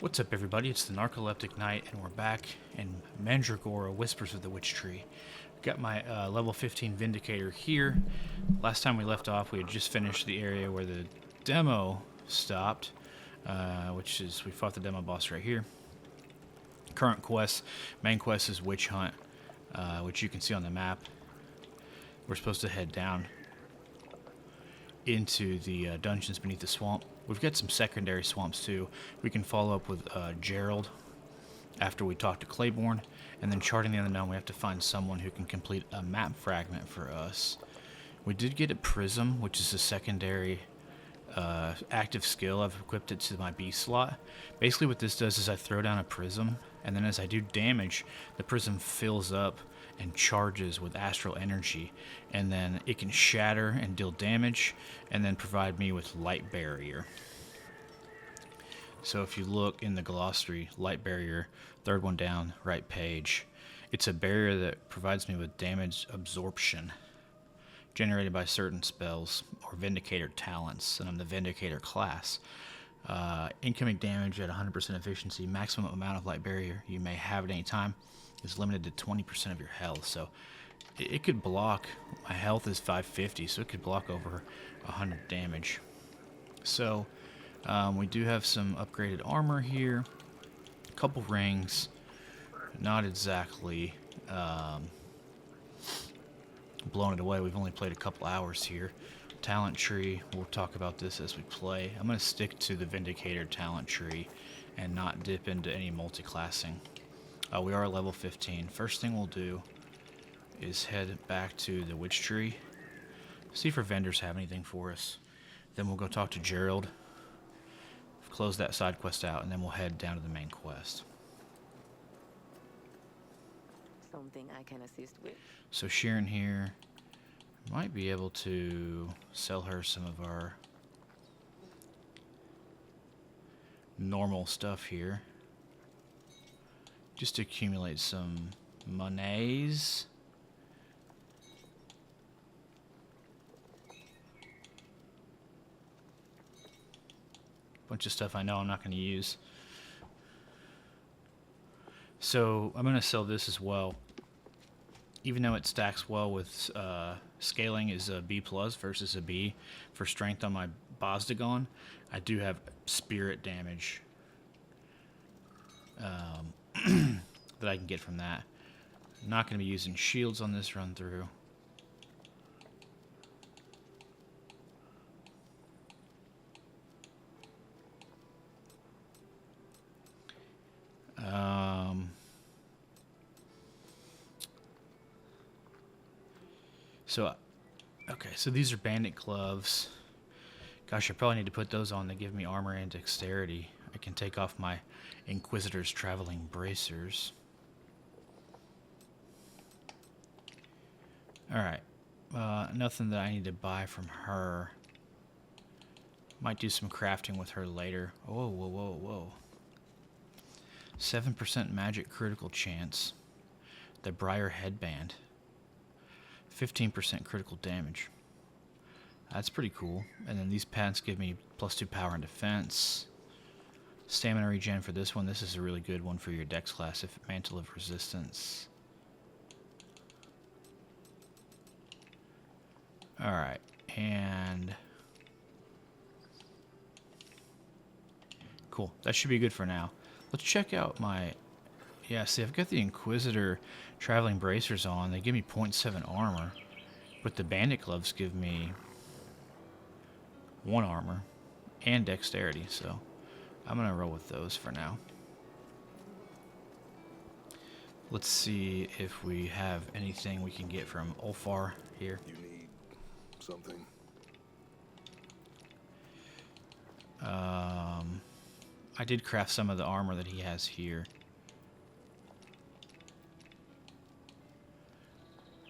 What's up, everybody? It's the Narcoleptic Knight, and we're back in Mandragora Whispers of the Witch Tree. Got my level 15 Vindicator here. Last time we left off, we had just finished the area where the demo stopped, which is we fought the demo boss right here. Current quest, main quest is Witch Hunt, which you can see on the map. We're supposed to head down into the dungeons beneath the swamp. We've got some secondary swamps too. We can follow up with Gerald after we talk to Claiborne, and then charting the unknown, we have to find someone who can complete a map fragment for us. We did get a prism, which is a secondary active skill. I've equipped it to my B slot. Basically what this does is I throw down a prism, and then as I do damage, the prism fills up and charges with astral energy, and then it can shatter and deal damage, and then provide me with light barrier. So if you look in the glossary, light barrier, third one down, right page, it's a barrier that provides me with damage absorption generated by certain spells or Vindicator talents, and I'm the Vindicator Class. Incoming damage at 100% efficiency, maximum amount of light barrier you may have at any time is limited to 20% of your health. So it could block, my health is 550, so it could block over 100 damage. So we do have some upgraded armor here, a couple rings, not exactly blown it away. We've only played a couple hours here. Talent tree, we'll talk about this as we play. I'm going to stick to the Vindicator talent tree and not dip into any multi-classing. We are level 15. First thing we'll do is head back to the witch tree, see if our vendors have anything for us. Then we'll go talk to Gerald, close that side quest out, and then we'll head down to the main quest. Something I can assist with. So Sharon here might be able to sell her some of our normal stuff here, just to accumulate some monies. Bunch of stuff I know I'm not going to use. So I'm going to sell this as well. Even though it stacks well with scaling is a B plus versus a B for strength on my Bosdagon, I do have spirit damage that I can get from that. I'm not going to be using shields on this run through. So these are bandit gloves. Gosh, I probably need to put those on to give me armor and dexterity. I can take off my Inquisitor's traveling bracers. Alright, nothing that I need to buy from her. Might do some crafting with her later. Whoa, whoa, whoa, whoa. 7% magic critical chance. The Briar headband. 15% critical damage. That's pretty cool. And then these pants give me +2 power and defense. Stamina regen for this one. This is a really good one for your dex class. If Mantle of Resistance. Alright. And cool. That should be good for now. Let's check out my... Yeah, see, I've got the Inquisitor traveling bracers on. They give me 0.7 armor. But the bandit gloves give me 1 armor and dexterity. So I'm going to roll with those for now. Let's see if we have anything we can get from Ulfar here. You need something? I did craft some of the armor that he has here.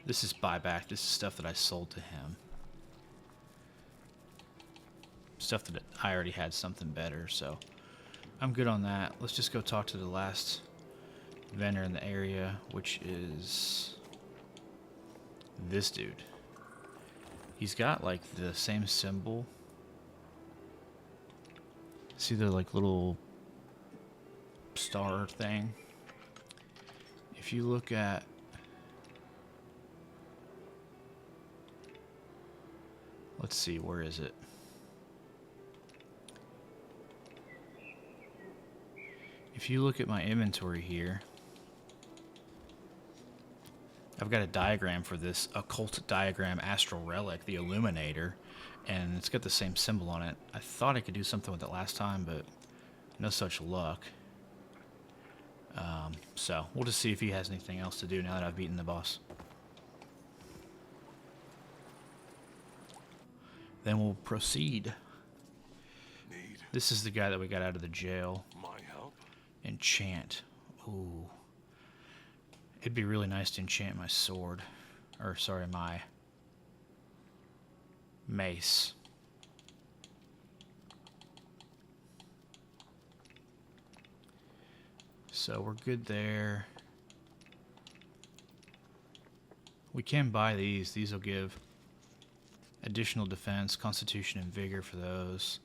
This is buyback. This is stuff that I sold to him. Stuff that I already had something better, so I'm good on that. Let's just go talk to the last vendor in the area, which is this dude. He's got like the same symbol. See the like little star thing. If you look at... Let's see, where is it? If you look at my inventory here, I've got a diagram for this occult diagram astral relic, the Illuminator, and it's got the same symbol on it. I thought I could do something with it last time, but no such luck. So we'll just see if he has anything else to do now that I've beaten the boss. Then we'll proceed. Need This is the guy that we got out of the jail. my help? Enchant. Ooh. It'd be really nice to enchant my sword. Or, sorry, my mace. So we're good there. We can buy these. These will give additional defense, constitution, and vigor for those.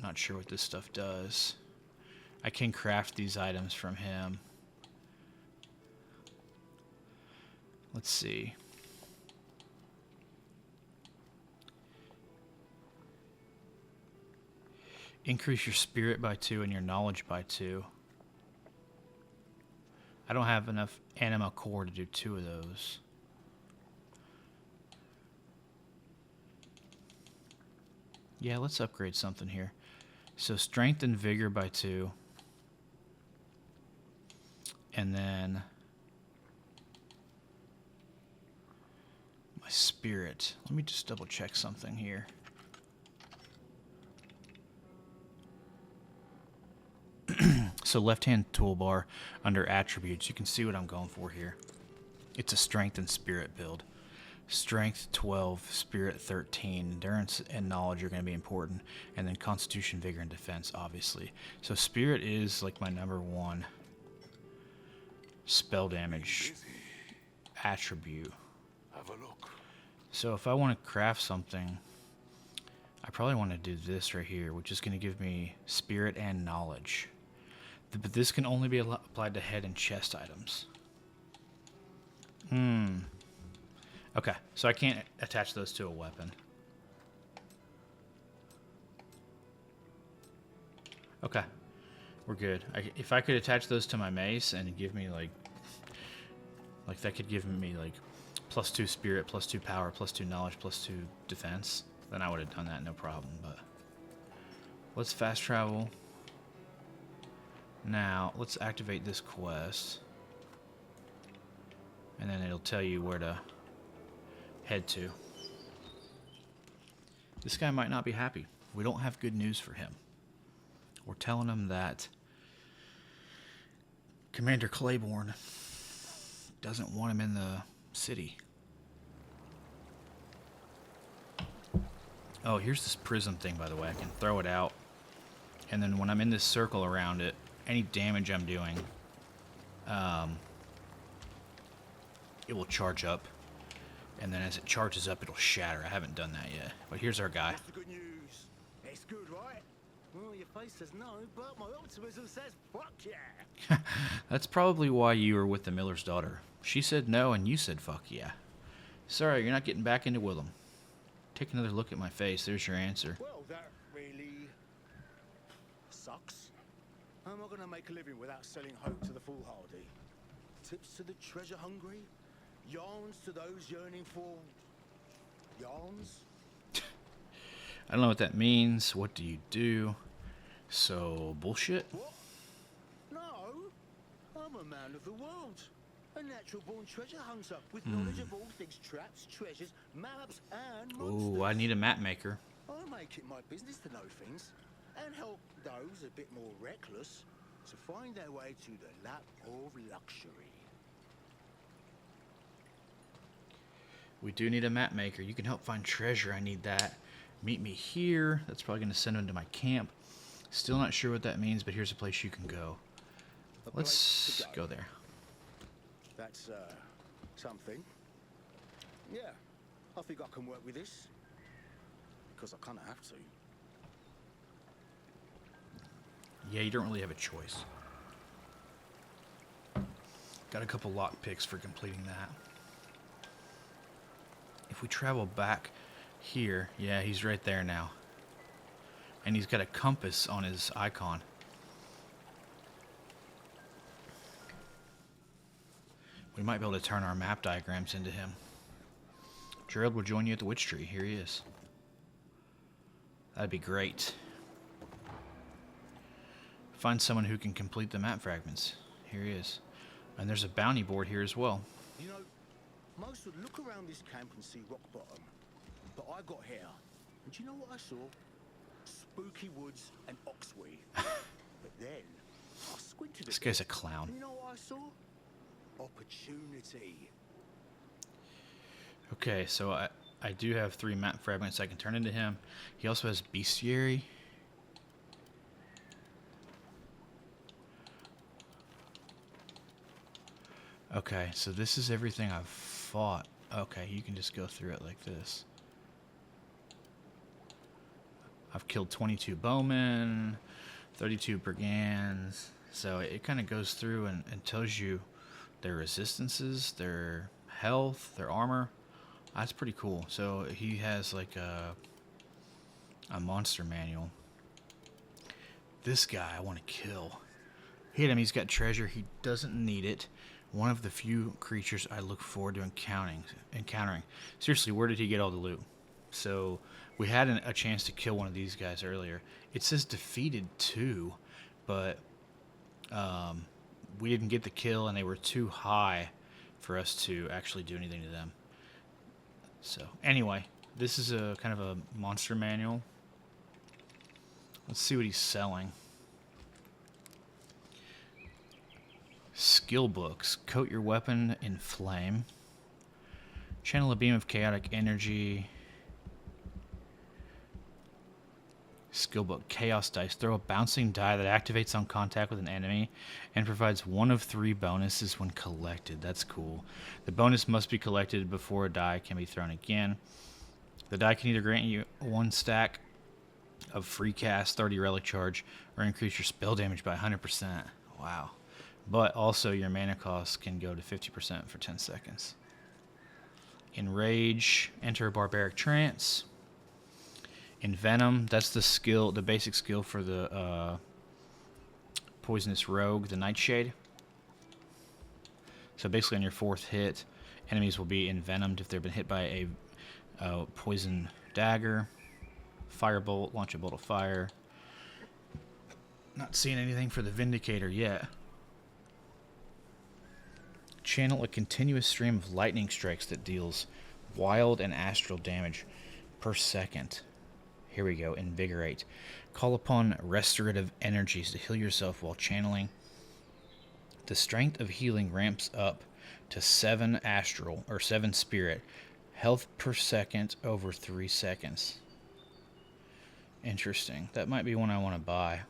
Not sure what this stuff does. I can craft these items from him. Let's see. Increase your spirit by 2 and your knowledge by 2. I don't have enough anima core to do 2 of those. Yeah, let's upgrade something here. So strength and vigor by 2. And then my spirit. Let me just double check something here. So left-hand toolbar under attributes, you can see what I'm going for here. It's a strength and spirit build. Strength 12, spirit 13, endurance and knowledge are going to be important, and then constitution, vigor, and defense, obviously. So spirit is like my number 1 spell damage attribute. Have a look. So if I want to craft something, I probably want to do this right here, which is going to give me spirit and knowledge. But this can only be applied to head and chest items. Okay, so I can't attach those to a weapon. Okay, we're good. If I could attach those to my mace and give me like that could give me like +2 spirit, +2 power, +2 knowledge, +2 defense, then I would have done that no problem. But let's fast travel. Now, let's activate this quest. And then it'll tell you where to head to. This guy might not be happy. We don't have good news for him. We're telling him that Commander Claiborne doesn't want him in the city. Oh, here's this prism thing, by the way. I can throw it out. And then when I'm in this circle around it, any damage I'm doing, it will charge up. And then as it charges up, it'll shatter. I haven't done that yet. But here's our guy. That's the good news. It's good, right? Well, your face says no, but my optimism says fuck yeah. That's probably why you were with the miller's daughter. She said no, and you said fuck yeah. Sorry, you're not getting back into Willem. Take another look at my face. There's your answer. Well, that really sucks. How am I going to make a living without selling hope to the foolhardy? Tips to the treasure hungry? Yarns to those yearning for yarns? I don't know what that means. What do you do? So, bullshit? What? No, I'm a man of the world. A natural-born treasure hunter with knowledge of all things traps, treasures, maps, and monsters. Ooh, I need a map maker. I make it my business to know things and help those a bit more reckless to find their way to the lap of luxury. We do need a map maker. You can help find treasure. I need that. Meet me here. That's probably going to send him to my camp. Still not sure what that means, but here's a place you can go. Let's go there. That's, something. Yeah, I think I can work with this. Because I kind of have to. Yeah, you don't really have a choice. Got a couple lock picks for completing that. If we travel back here, yeah, he's right there now. And he's got a compass on his icon. We might be able to turn our map diagrams into him. Gerald will join you at the witch tree. Here he is. That'd be great. Find someone who can complete the map fragments. Here he is. And there's a bounty board here as well. You know, most would look around this camp and see rock bottom, but I got here, and do you know what I saw? Spooky woods and oxweed. But then I squinted. This guy's a clown. And you know what I saw? Opportunity. Okay, so I do have 3 map fragments I can turn into him. He also has bestiary. Okay, so this is everything I've fought. Okay, you can just go through it like this. I've killed 22 bowmen, 32 brigands. So it kind of goes through and tells you their resistances, their health, their armor. That's pretty cool. So he has like a monster manual. This guy I want to kill. Hit him. He's got treasure. He doesn't need it. One of the few creatures I look forward to encountering. Seriously, where did he get all the loot? So we had a chance to kill one of these guys earlier. It says defeated 2, but we didn't get the kill, and they were too high for us to actually do anything to them. So anyway, this is a kind of a monster manual. Let's see what he's selling. Skill books. Coat your weapon in flame. Channel a beam of chaotic energy. Skill book. Chaos dice. Throw a bouncing die that activates on contact with an enemy and provides 1 of 3 bonuses when collected. That's cool. The bonus must be collected before a die can be thrown again. The die can either grant you 1 stack of free cast, 30 relic charge, or increase your spell damage by 100%. Wow. But also your mana cost can go to 50% for 10 seconds. Enrage, enter a barbaric trance. Envenom, that's the skill, the basic skill for the poisonous rogue, the nightshade. So basically on your 4th hit, enemies will be envenomed if they've been hit by a poison dagger. Firebolt, launch a bolt of fire. Not seeing anything for the Vindicator yet. Channel a continuous stream of lightning strikes that deals wild and astral damage per second. Here we go. Invigorate. Call upon restorative energies to heal yourself while channeling. The strength of healing ramps up to 7 astral or 7 spirit. Health per second over 3 seconds. Interesting. That might be one I want to buy.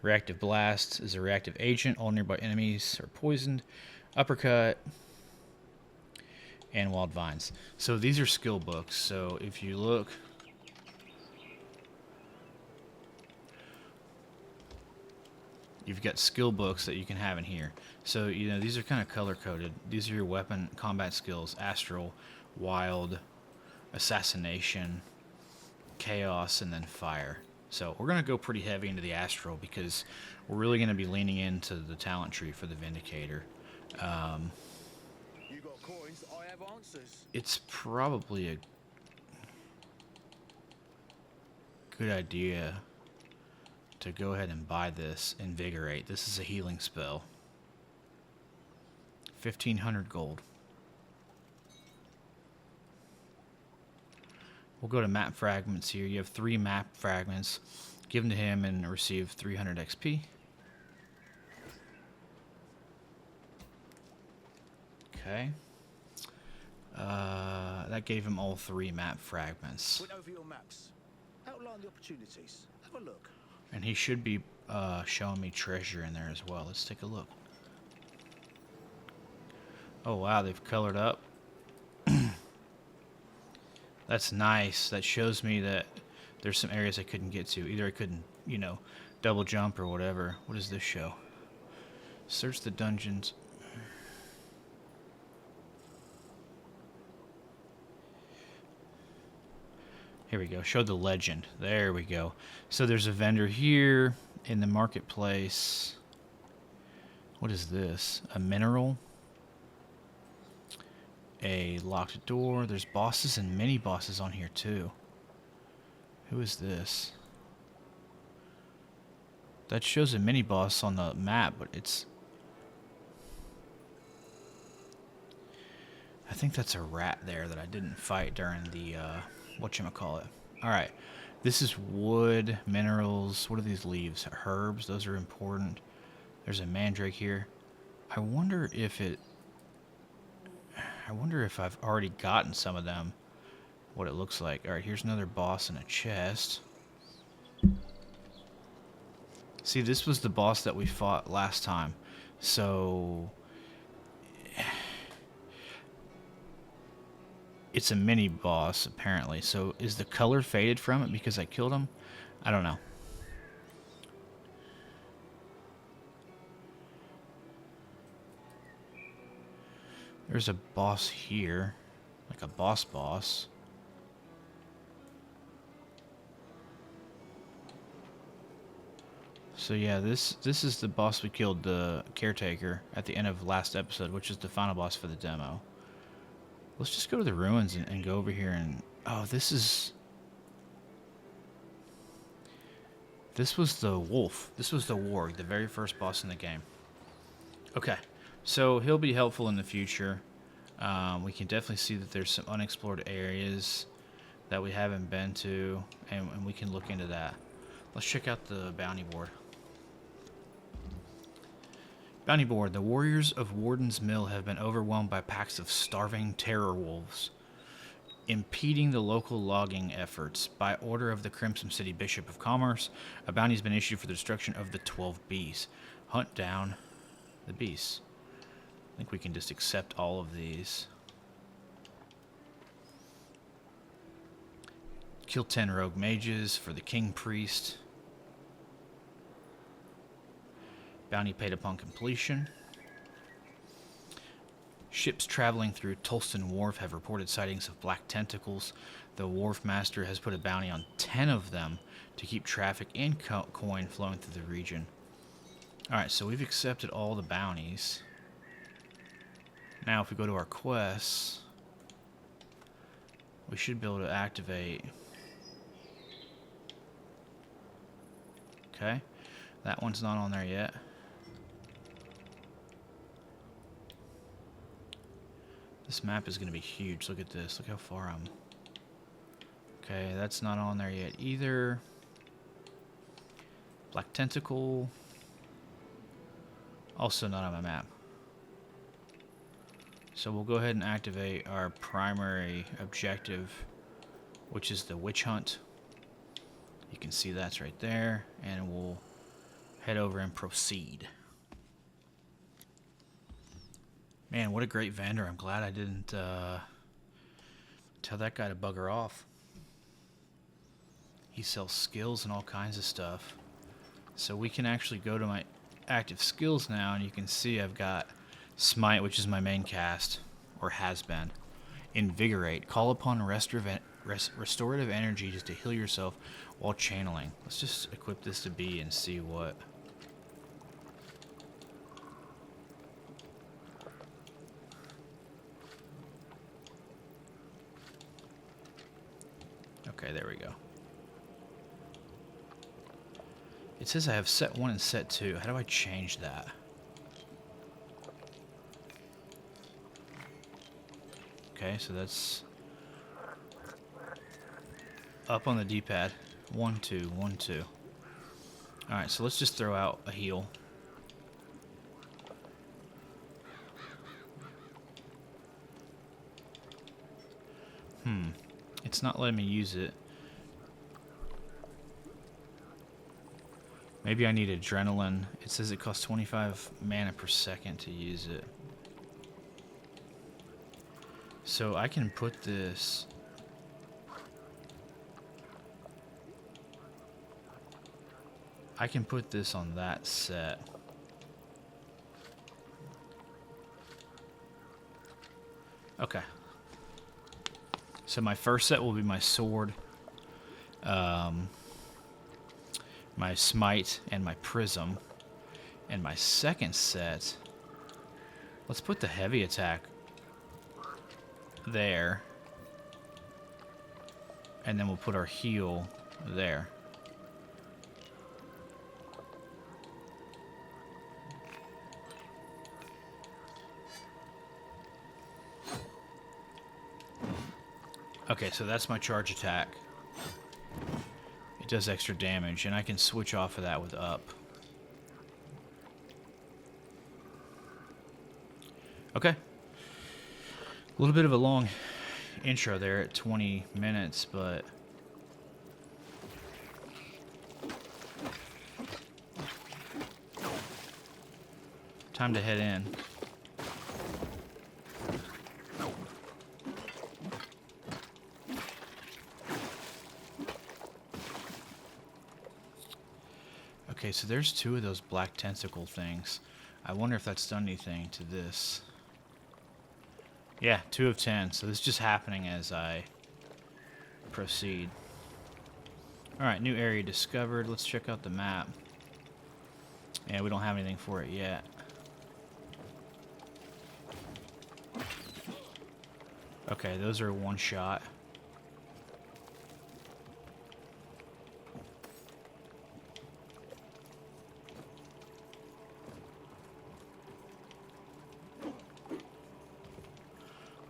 Reactive Blast is a reactive agent. All nearby enemies are poisoned. Uppercut. And Wild Vines. So these are skill books. So if you look... You've got skill books that you can have in here. So, you know, these are kind of color-coded. These are your weapon combat skills. Astral, Wild, Assassination, Chaos, and then Fire. So we're going to go pretty heavy into the Astral because we're really going to be leaning into the talent tree for the Vindicator. You got coins, I have answers. It's probably a good idea to go ahead and buy this Invigorate. This is a healing spell. 1,500 gold. We'll go to map fragments here. You have 3 map fragments. Give them to him and receive 300 XP. Okay. That gave him all 3 map fragments. Went over your maps. Outline the opportunities. Have a look. And he should be showing me treasure in there as well. Let's take a look. Oh wow, they've colored up. That's nice. That shows me that there's some areas I couldn't get to. Either I couldn't, you know, double jump or whatever. What does this show? Search the dungeons. Here we go. Show the legend. There we go. So there's a vendor here in the marketplace. What is this? A mineral? A locked door. There's bosses and mini bosses on here too. Who is this? That shows a mini boss on the map, but it's... I think that's a rat there that I didn't fight during the, whatchamacallit. Alright. This is wood, minerals. What are these leaves? Herbs. Those are important. There's a mandrake here. I wonder if I've already gotten some of them. What it looks like. Alright, here's another boss in a chest. See, this was the boss that we fought last time. So... it's a mini boss, apparently. So, is the color faded from it because I killed him? I don't know. There's a boss here. Like a boss. So yeah, this is the boss we killed, the caretaker, at the end of last episode, which is the final boss for the demo. Let's just go to the ruins and go over here and... oh, this was the wolf. This was the warg, the very first boss in the game. Okay, so he'll be helpful in the future. We can definitely see that there's some unexplored areas that we haven't been to, and we can look into that. Let's check out the bounty board. Bounty board. The warriors of Warden's Mill have been overwhelmed by packs of starving terror wolves, impeding the local logging efforts. By order of the Crimson City Bishop of Commerce, a bounty has been issued for the destruction of the 12 beasts. Hunt down the beasts. I think we can just accept all of these. Kill 10 rogue mages for the king priest. Bounty paid upon completion. Ships traveling through Tolston Wharf have reported sightings of black tentacles. The wharf master has put a bounty on 10 of them to keep traffic and coin flowing through the region. Alright, so we've accepted all the bounties. Now if we go to our quests, we should be able to activate... okay, that one's not on there yet. This map is going to be huge. Look at this. Look how far I'm... okay, that's not on there yet either. Black Tentacle. Also not on my map. So we'll go ahead and activate our primary objective, which is the witch hunt. You can see that's right there. And we'll head over and proceed. Man, what a great vendor. I'm glad I didn't tell that guy to bugger off. He sells skills and all kinds of stuff. So we can actually go to my active skills now, and you can see I've got Smite, which is my main cast, or has been. Invigorate. Call upon restorative energy just to heal yourself while channeling. Let's just equip this to B and see what... okay, there we go. It says I have set 1 and set 2. How do I change that? Okay, so that's up on the D-pad. 1, 2, 1, 2. Alright, so let's just throw out a heal. It's not letting me use it. Maybe I need adrenaline. It says it costs 25 mana per second to use it. So I can put this... I can put this on that set. Okay. So my first set will be my sword, my smite, and my prism. And my second set, let's put the heavy attack there. And then we'll put our heal there. Okay, so that's my charge attack. It does extra damage, and I can switch off of that with up. Okay. A little bit of a long intro there at 20 minutes, but... time to head in. Okay, so there's 2 of those black tentacle things. I wonder if that's done anything to this. Yeah, 2 of 10. So this is just happening as I proceed. Alright, new area discovered. Let's check out the map. Yeah, we don't have anything for it yet. Okay, those are one shot.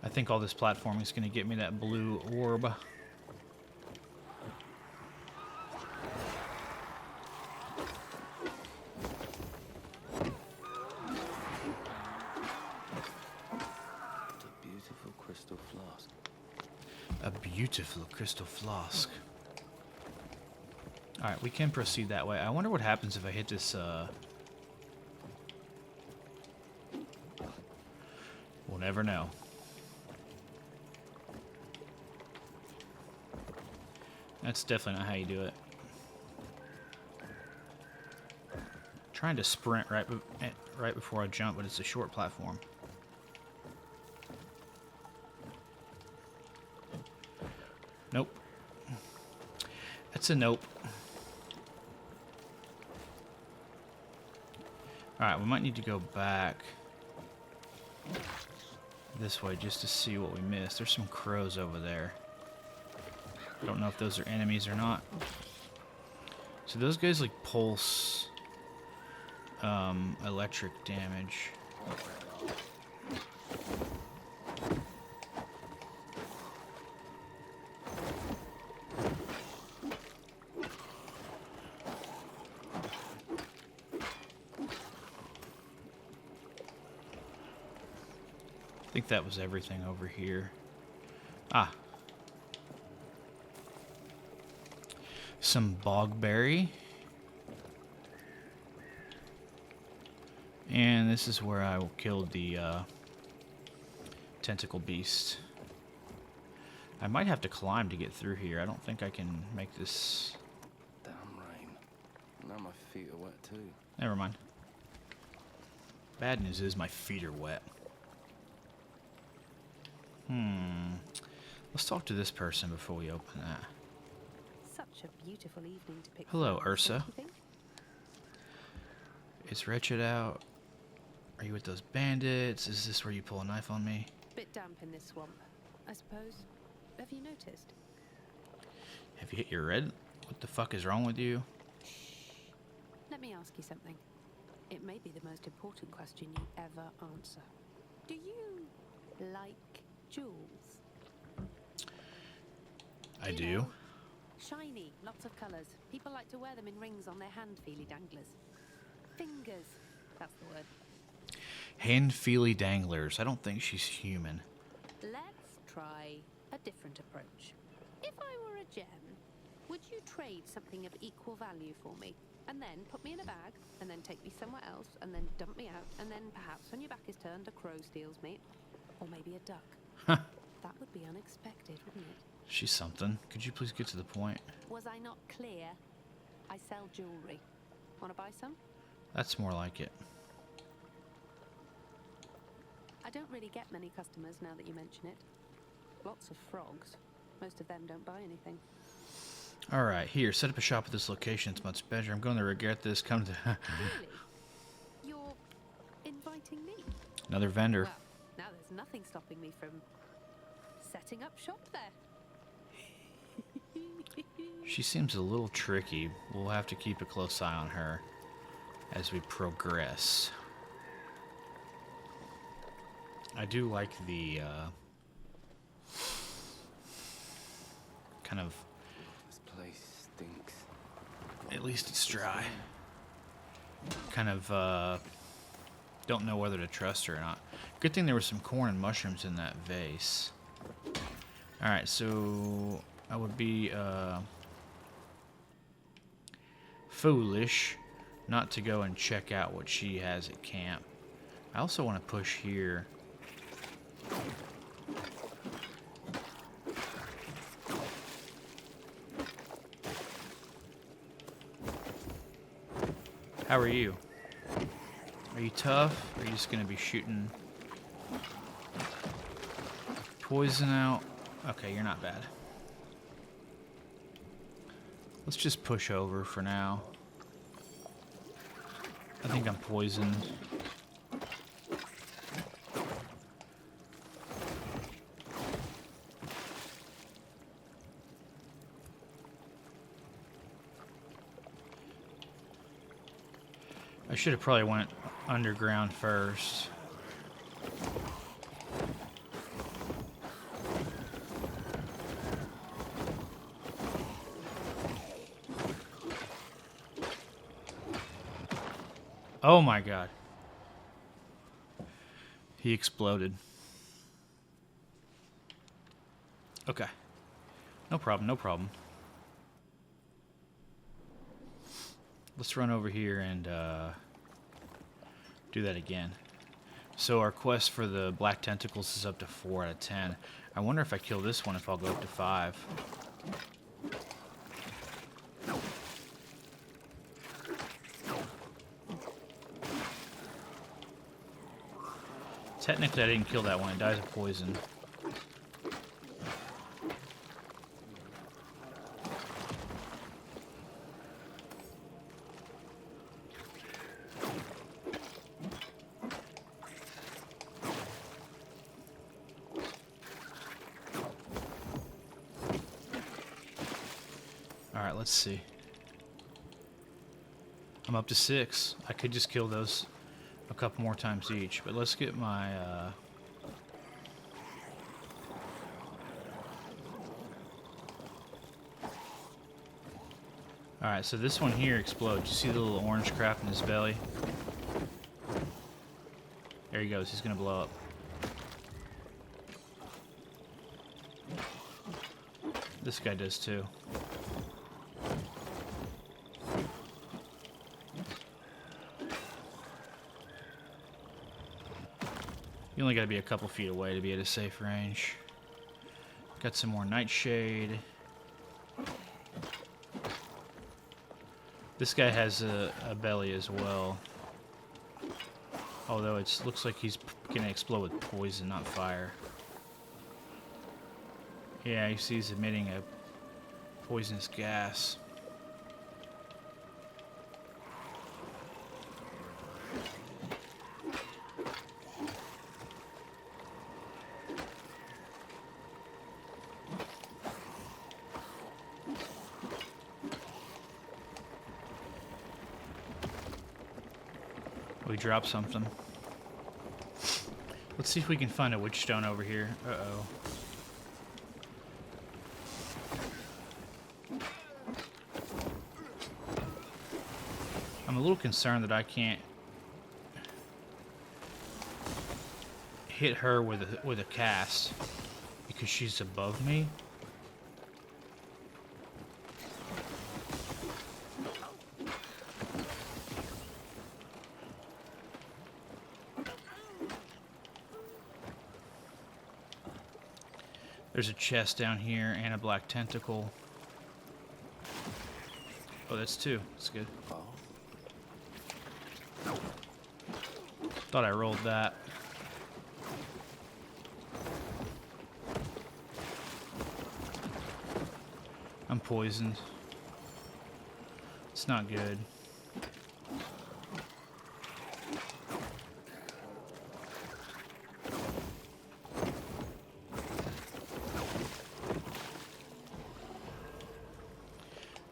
I think all this platforming is going to get me that blue orb. A beautiful crystal flask. A beautiful crystal flask. Alright, we can proceed that way. I wonder what happens if I hit this, We'll never know. That's definitely not how you do it. Trying to sprint right before I jump, but it's a short platform. Nope. That's a nope. Alright, we might need to go back this way just to see what we missed. There's some crows over there. I don't know if those are enemies or not. So those guys like pulse electric damage. I think that was everything over here. Ah. Some bogberry. And this is where I will kill the tentacle beast. I might have to climb to get through here. I don't think I can make this. Damn rain. Now my feet are wet too. Never mind. Bad news is my feet are wet. Let's talk to this person before we open that. Such a beautiful evening to pick. Hello, flowers, Ursa. don't you think? It's wretched out. Are you with those bandits? Is this where you pull a knife on me? Bit damp in this swamp, I suppose. Have you noticed? Have you hit your red? What the fuck is wrong with you? Let me ask you something. It may be the most important question you ever answer. Do you like jewels? I You do. know, shiny, lots of colours. People like to wear them in rings on their hand-feely danglers. Fingers, that's the word. Hand-feely danglers. I don't think she's human. Let's try a different approach. If I were a gem, would you trade something of equal value for me? And then put me in a bag, and then take me somewhere else, and then dump me out, and then perhaps when your back is turned, a crow steals me. Or maybe a duck. That would be unexpected, wouldn't it? She's something. Could you please get to the point? Was I not clear? I sell jewellery. Want to buy some? That's more like it. I don't really get many customers now that you mention it. Lots of frogs. Most of them don't buy anything. Alright, here, set up a shop at this location. It's much better. I'm going to regret this. Come to... Really? You're inviting me? Another vendor. Well, now there's nothing stopping me from setting up shop there. She seems a little tricky. We'll have to keep a close eye on her as we progress. I do like the kind of... This place stinks. At least it's dry. Kind of don't know whether to trust her or not. Good thing there was some corn and mushrooms in that vase. Alright, so I would be foolish not to go and check out what she has at camp. I also want to push here. How are you? Are you tough? Or are you just gonna be shooting poison out? Okay, you're not bad. Let's just push over for now. I think I'm poisoned. I should have probably went underground first. Oh my god. He exploded. Okay. No problem, no problem. Let's run over here and do that again. So our quest for the black tentacles is up to 4 out of 10. I wonder if I kill this one if I'll go up to 5. Technically I didn't kill that one, it dies of poison. Alright, let's see. I'm up to 6. I could just kill those a couple more times each, but let's get my Alright, so this one here explodes. You see the little orange crap in his belly? There he goes, he's gonna blow up. This guy does too. You only gotta be a couple feet away to be at a safe range. Got some more nightshade. This guy has a belly as well. Although it looks like he's gonna explode with poison, not fire. Yeah, you see he's emitting a poisonous gas. We dropped something. Let's see if we can find a witch stone over here. Uh-oh. I'm a little concerned that I can't hit her with a cast because she's above me. There's a chest down here and a black tentacle. Oh, that's 2. That's good. Oh, Thought I rolled that. I'm poisoned. It's not good.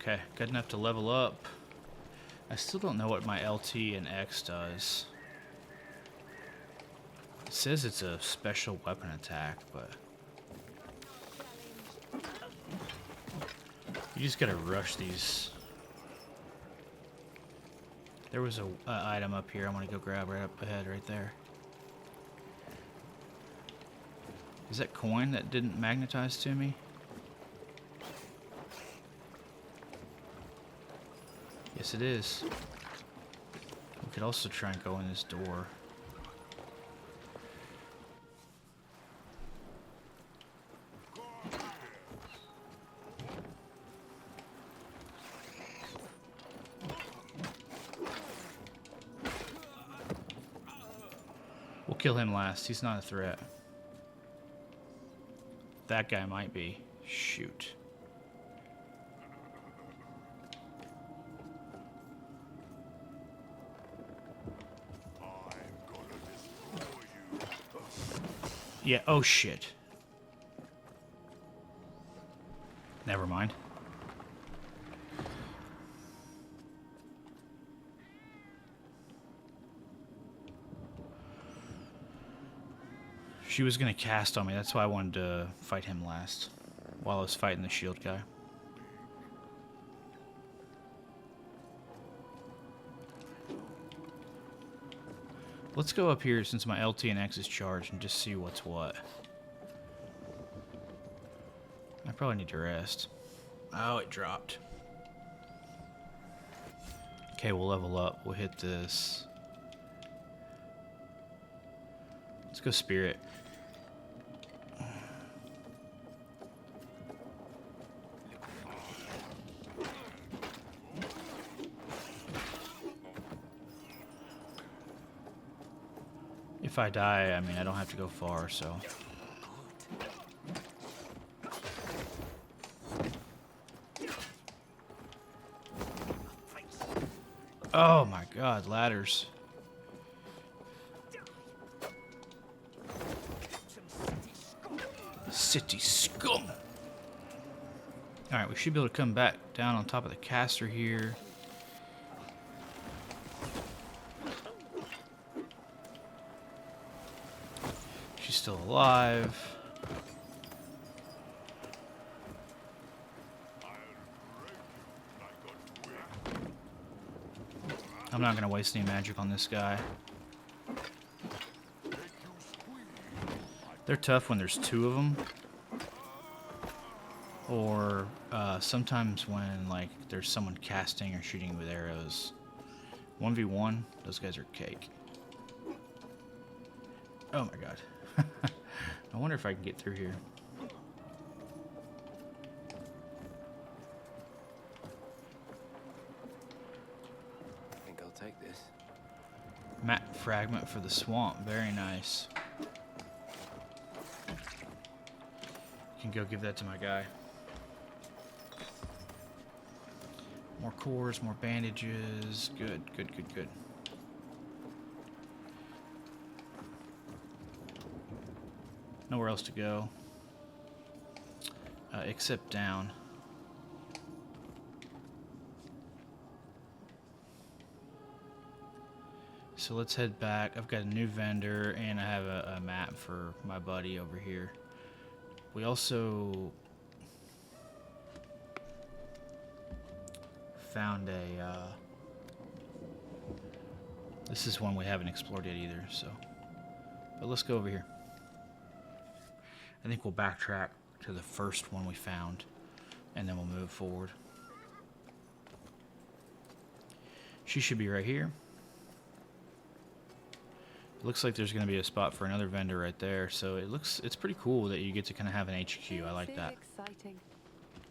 Okay, good enough to level up. I still don't know what my LT and X does. It says it's a special weapon attack, but you just gotta rush these. There was a item up here I'm gonna go grab right up ahead, right there. Is that coin that didn't magnetize to me? Yes, it is. We could also try and go in this door. We'll kill him last. He's not a threat. That guy might be. Shoot. Yeah, oh shit. Never mind. She was gonna cast on me, that's why I wanted to fight him last. While I was fighting the shield guy. Let's go up here since my LT and X is charged and just see what's what. I probably need to rest. Oh, it dropped. Okay, we'll level up. We'll hit this. Let's go Spirit. If I die, I mean, I don't have to go far, so. Oh my god, ladders. City scum. Alright, we should be able to come back down on top of the caster here. She's still alive. I'm not gonna waste any magic on this guy. They're tough when there's two of them. Or sometimes when like there's someone casting or shooting with arrows. 1v1, those guys are cake. Oh my god. I wonder if I can get through here. I think I'll take this. Map fragment for the swamp. Very nice. Can go give that to my guy. More cores, more bandages. Good, good, good, good. Nowhere else to go. Except down. So let's head back. I've got a new vendor and I have a map for my buddy over here. We also found a this is one we haven't explored yet either, so but let's go over here. I think we'll backtrack to the first one we found and then we'll move forward. She should be right here. It looks like there's going to be a spot for another vendor right there, so it's pretty cool that you get to kind of have an HQ. I like that. Exciting.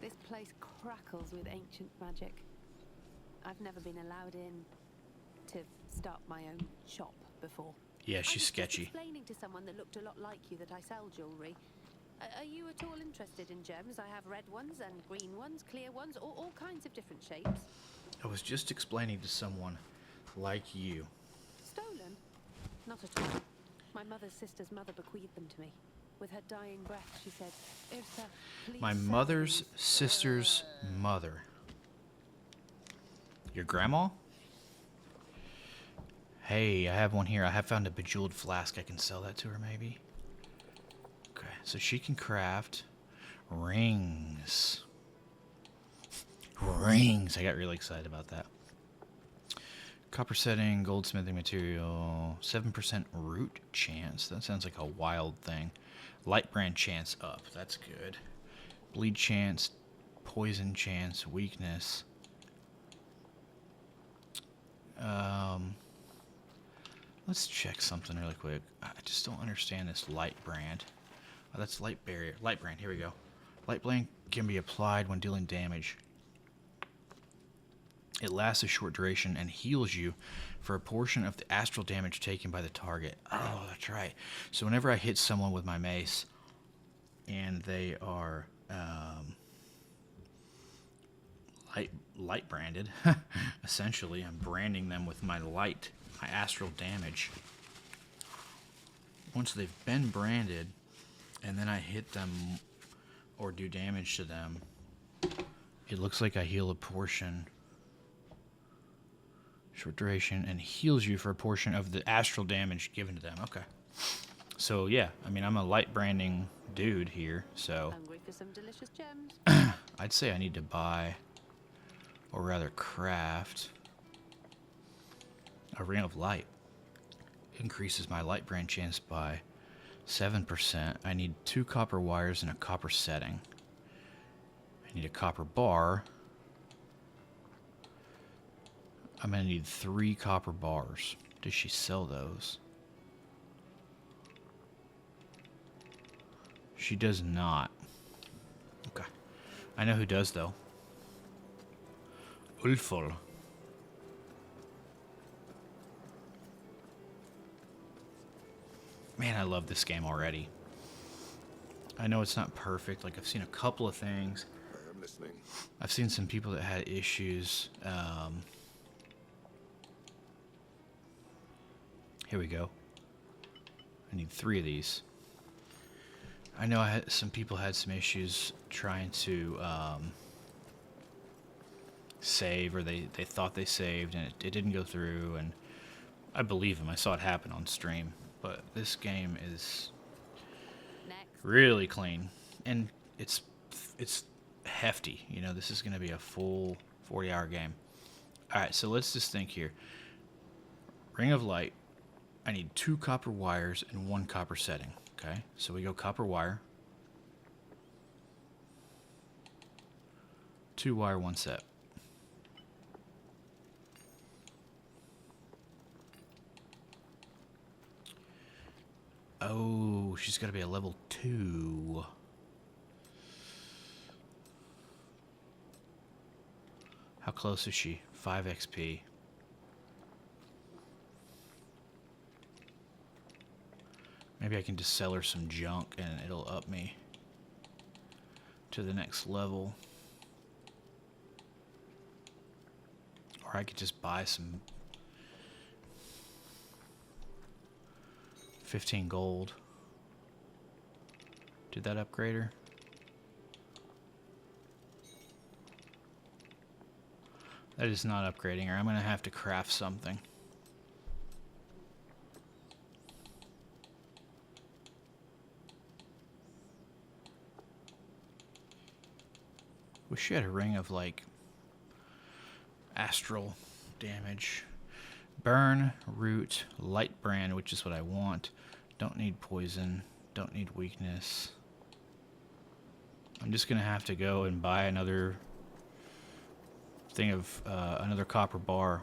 This place crackles with ancient magic. I've never been allowed in to start my own shop before. Yeah, I she's was just sketchy. explaining to someone that looked a lot like you that I sell jewelry. Are you at all interested in gems? I have red ones and green ones, clear ones, all kinds of different shapes. I was just explaining to someone like you. Stolen? Not at all. My mother's sister's mother bequeathed them to me. With her dying breath, she said, Ursa, please My sell mother's these." sister's mother. Your grandma? Hey, I have one here. I have found a bejeweled flask. I can sell that to her, maybe. Okay, so she can craft rings. Rings. I got really excited about that. Copper setting, goldsmithing material, 7% root chance. That sounds like a wild thing. Light brand chance up. That's good. Bleed chance, poison chance, weakness. Let's check something really quick. I just don't understand this light brand. Oh, that's light barrier. Light brand. Here we go. Light brand can be applied when dealing damage. It lasts a short duration and heals you for a portion of the astral damage taken by the target. Oh, that's right. So whenever I hit someone with my mace and they are light branded, essentially, I'm branding them with my light, my astral damage. Once they've been branded and then I hit them or do damage to them, it looks like I heal a portion. Short duration, and heals you for a portion of the astral damage given to them. Okay. So, yeah, I mean, I'm a light branding dude here, so Hungry for some delicious gems? I'd say I need to buy, or rather craft, a ring of light. Increases my light brand chance by 7%. I need 2 copper wires and a copper setting. I need a copper bar. I'm going to need 3 copper bars. Does she sell those? She does not. Okay. I know who does, though. Ulfol. Man, I love this game already. I know it's not perfect. Like, I've seen a couple of things. I am listening. I've seen some people that had issues. Here we go. I need 3 of these. I know some people had some issues trying to save, or they thought they saved and it didn't go through, and I believe them. I saw it happen on stream. But this game is Next. really clean, and it's hefty. You know, this is going to be a full 40-hour game. All right, so let's just think here. Ring of Light. I need 2 copper wires and 1 copper setting. Okay, so we go copper wire. 2 wire, 1 set. Oh, she's got to be a level 2. How close is she? 5 XP. Maybe I can just sell her some junk and it'll up me to the next level. Or I could just buy some 15 gold. Did that upgrade her? That is not upgrading her. I'm going to have to craft something. Wish she had a ring of, like, astral damage. Burn, root, light brand, which is what I want. Don't need poison. Don't need weakness. I'm just going to have to go and buy another thing of, another copper bar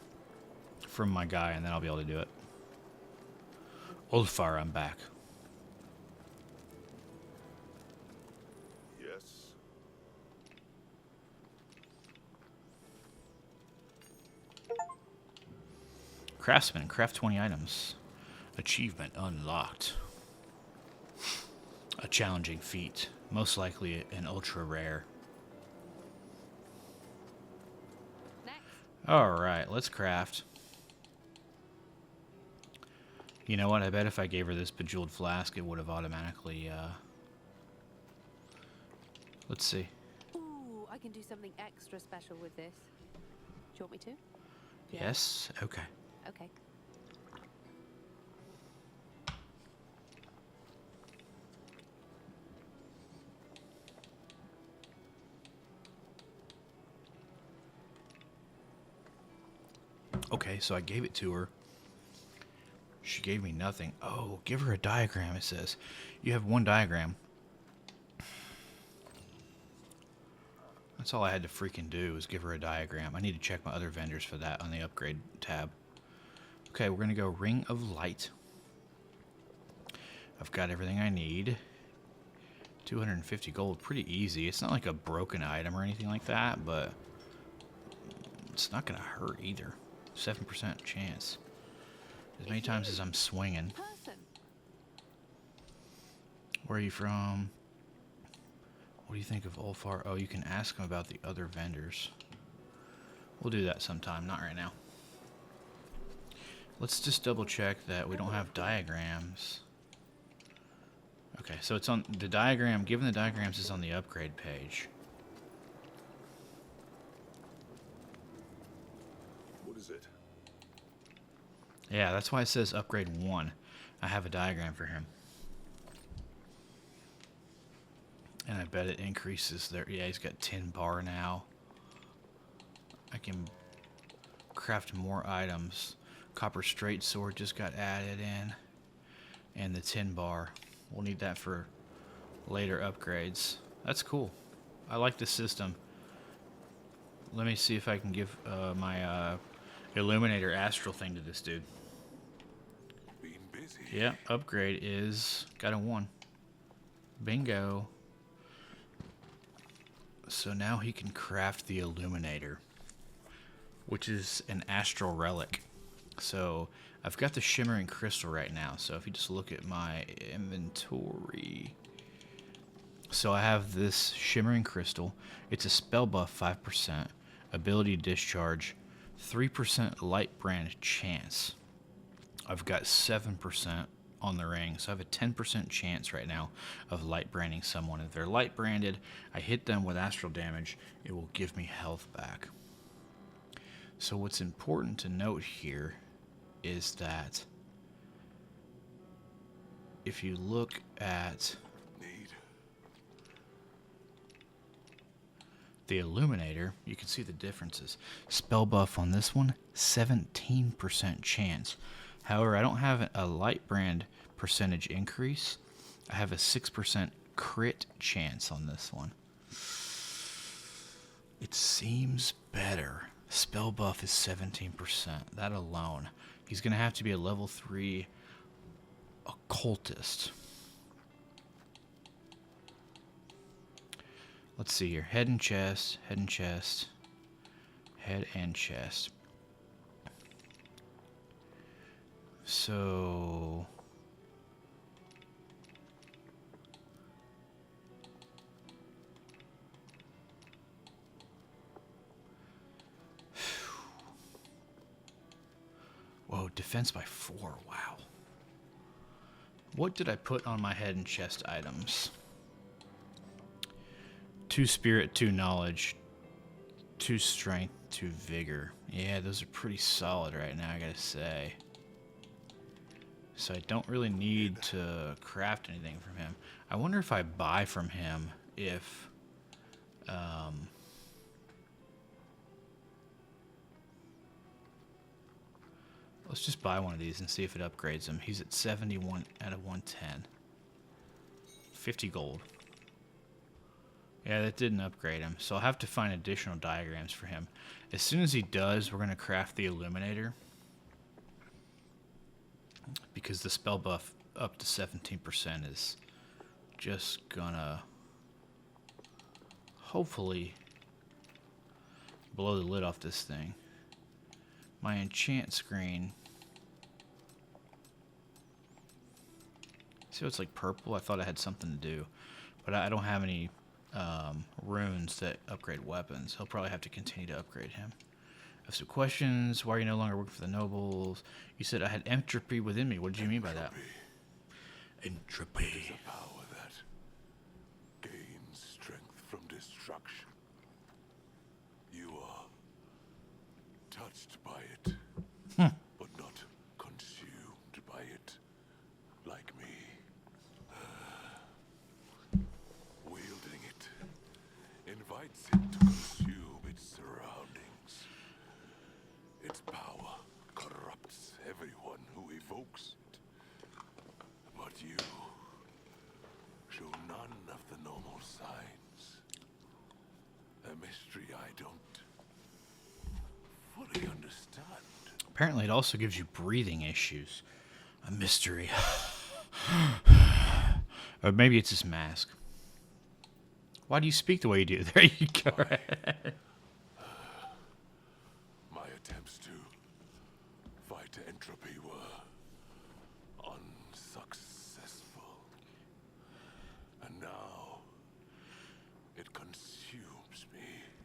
from my guy, and then I'll be able to do it. Ulfar, I'm back. Yes. Craftsman, craft 20 items. Achievement unlocked. A challenging feat. Most likely an ultra rare. Next. Alright, let's craft. You know what? I bet if I gave her this Bejeweled Flask, it would have automatically, Let's see. Ooh, I can do something extra special with this. Do you want me to? Yeah. Yes? Okay. Okay. Okay, so I gave it to her. She gave me nothing. Oh, give her a diagram, it says. You have one diagram. That's all I had to freaking do was give her a diagram. I need to check my other vendors for that on the upgrade tab. Okay, we're going to go Ring of Light. I've got everything I need. 250 gold, pretty easy. It's not like a broken item or anything like that, but it's not going to hurt either. 7% chance. As many times as I'm swinging. Person. Where are you from? What do you think of Ulfar? Oh, you can ask him about the other vendors. We'll do that sometime, not right now. Let's just double check that we don't have diagrams. Okay, so it's on the diagram. Given the diagrams is on the upgrade page. What is it? Yeah, that's why it says upgrade 1. I have a diagram for him. And I bet it increases there. Yeah, he's got 10 bar now. I can craft more items. Copper straight sword just got added in. And the 10 bar. We'll need that for later upgrades. That's cool. I like this system. Let me see if I can give my Illuminator Astral thing to this dude. Been busy. Yeah, upgrade is got a 1. Bingo. So now he can craft the Illuminator, which is an astral relic. So I've got the shimmering crystal right now. So if you just look at my inventory. So I have this shimmering crystal. It's a spell buff 5%, ability discharge, 3% light brand chance. I've got 7% on the ring, so I have a 10% chance right now of light branding someone. If they're light branded, I hit them with astral damage, it will give me health back. So what's important to note here is that if you look at Need. the Illuminator, you can see the differences. Spell buff on this one, 17% chance. However, I don't have a light brand percentage increase. I have a 6% crit chance on this one. It seems better. Spell buff is 17%. That alone. He's going to have to be a level 3 occultist. Let's see here. Head and chest, head and chest, head and chest. So whoa, defense by 4. Wow. What did I put on my head and chest items? 2 spirit, 2 knowledge, 2 strength, 2 vigor. Yeah, those are pretty solid right now, I gotta say. So I don't really need to craft anything from him. I wonder if I buy from him if... let's just buy one of these and see if it upgrades him. He's at 71 out of 110. 50 gold. Yeah, that didn't upgrade him. So I'll have to find additional diagrams for him. As soon as he does, we're going to craft the Illuminator. Because the spell buff up to 17% is just gonna hopefully blow the lid off this thing. My enchant screen See how it's like purple? I thought it had something to do. But I don't have any runes that upgrade weapons. He'll probably have to continue to upgrade him. I have some questions. Why are you no longer working for the nobles? You said I had entropy within me. What did you mean by that? Entropy. A power that gains strength from destruction. You are touched by it, but not consumed by it, like me. Wielding it invites it to consume its surroundings. Its power corrupts everyone who evokes it. But you show none of the normal signs. A mystery I don't fully understand. Apparently, it also gives you breathing issues. A mystery. Or maybe it's his mask. Why do you speak the way you do? There you go. My attempts to fight entropy were unsuccessful. And now it consumes me.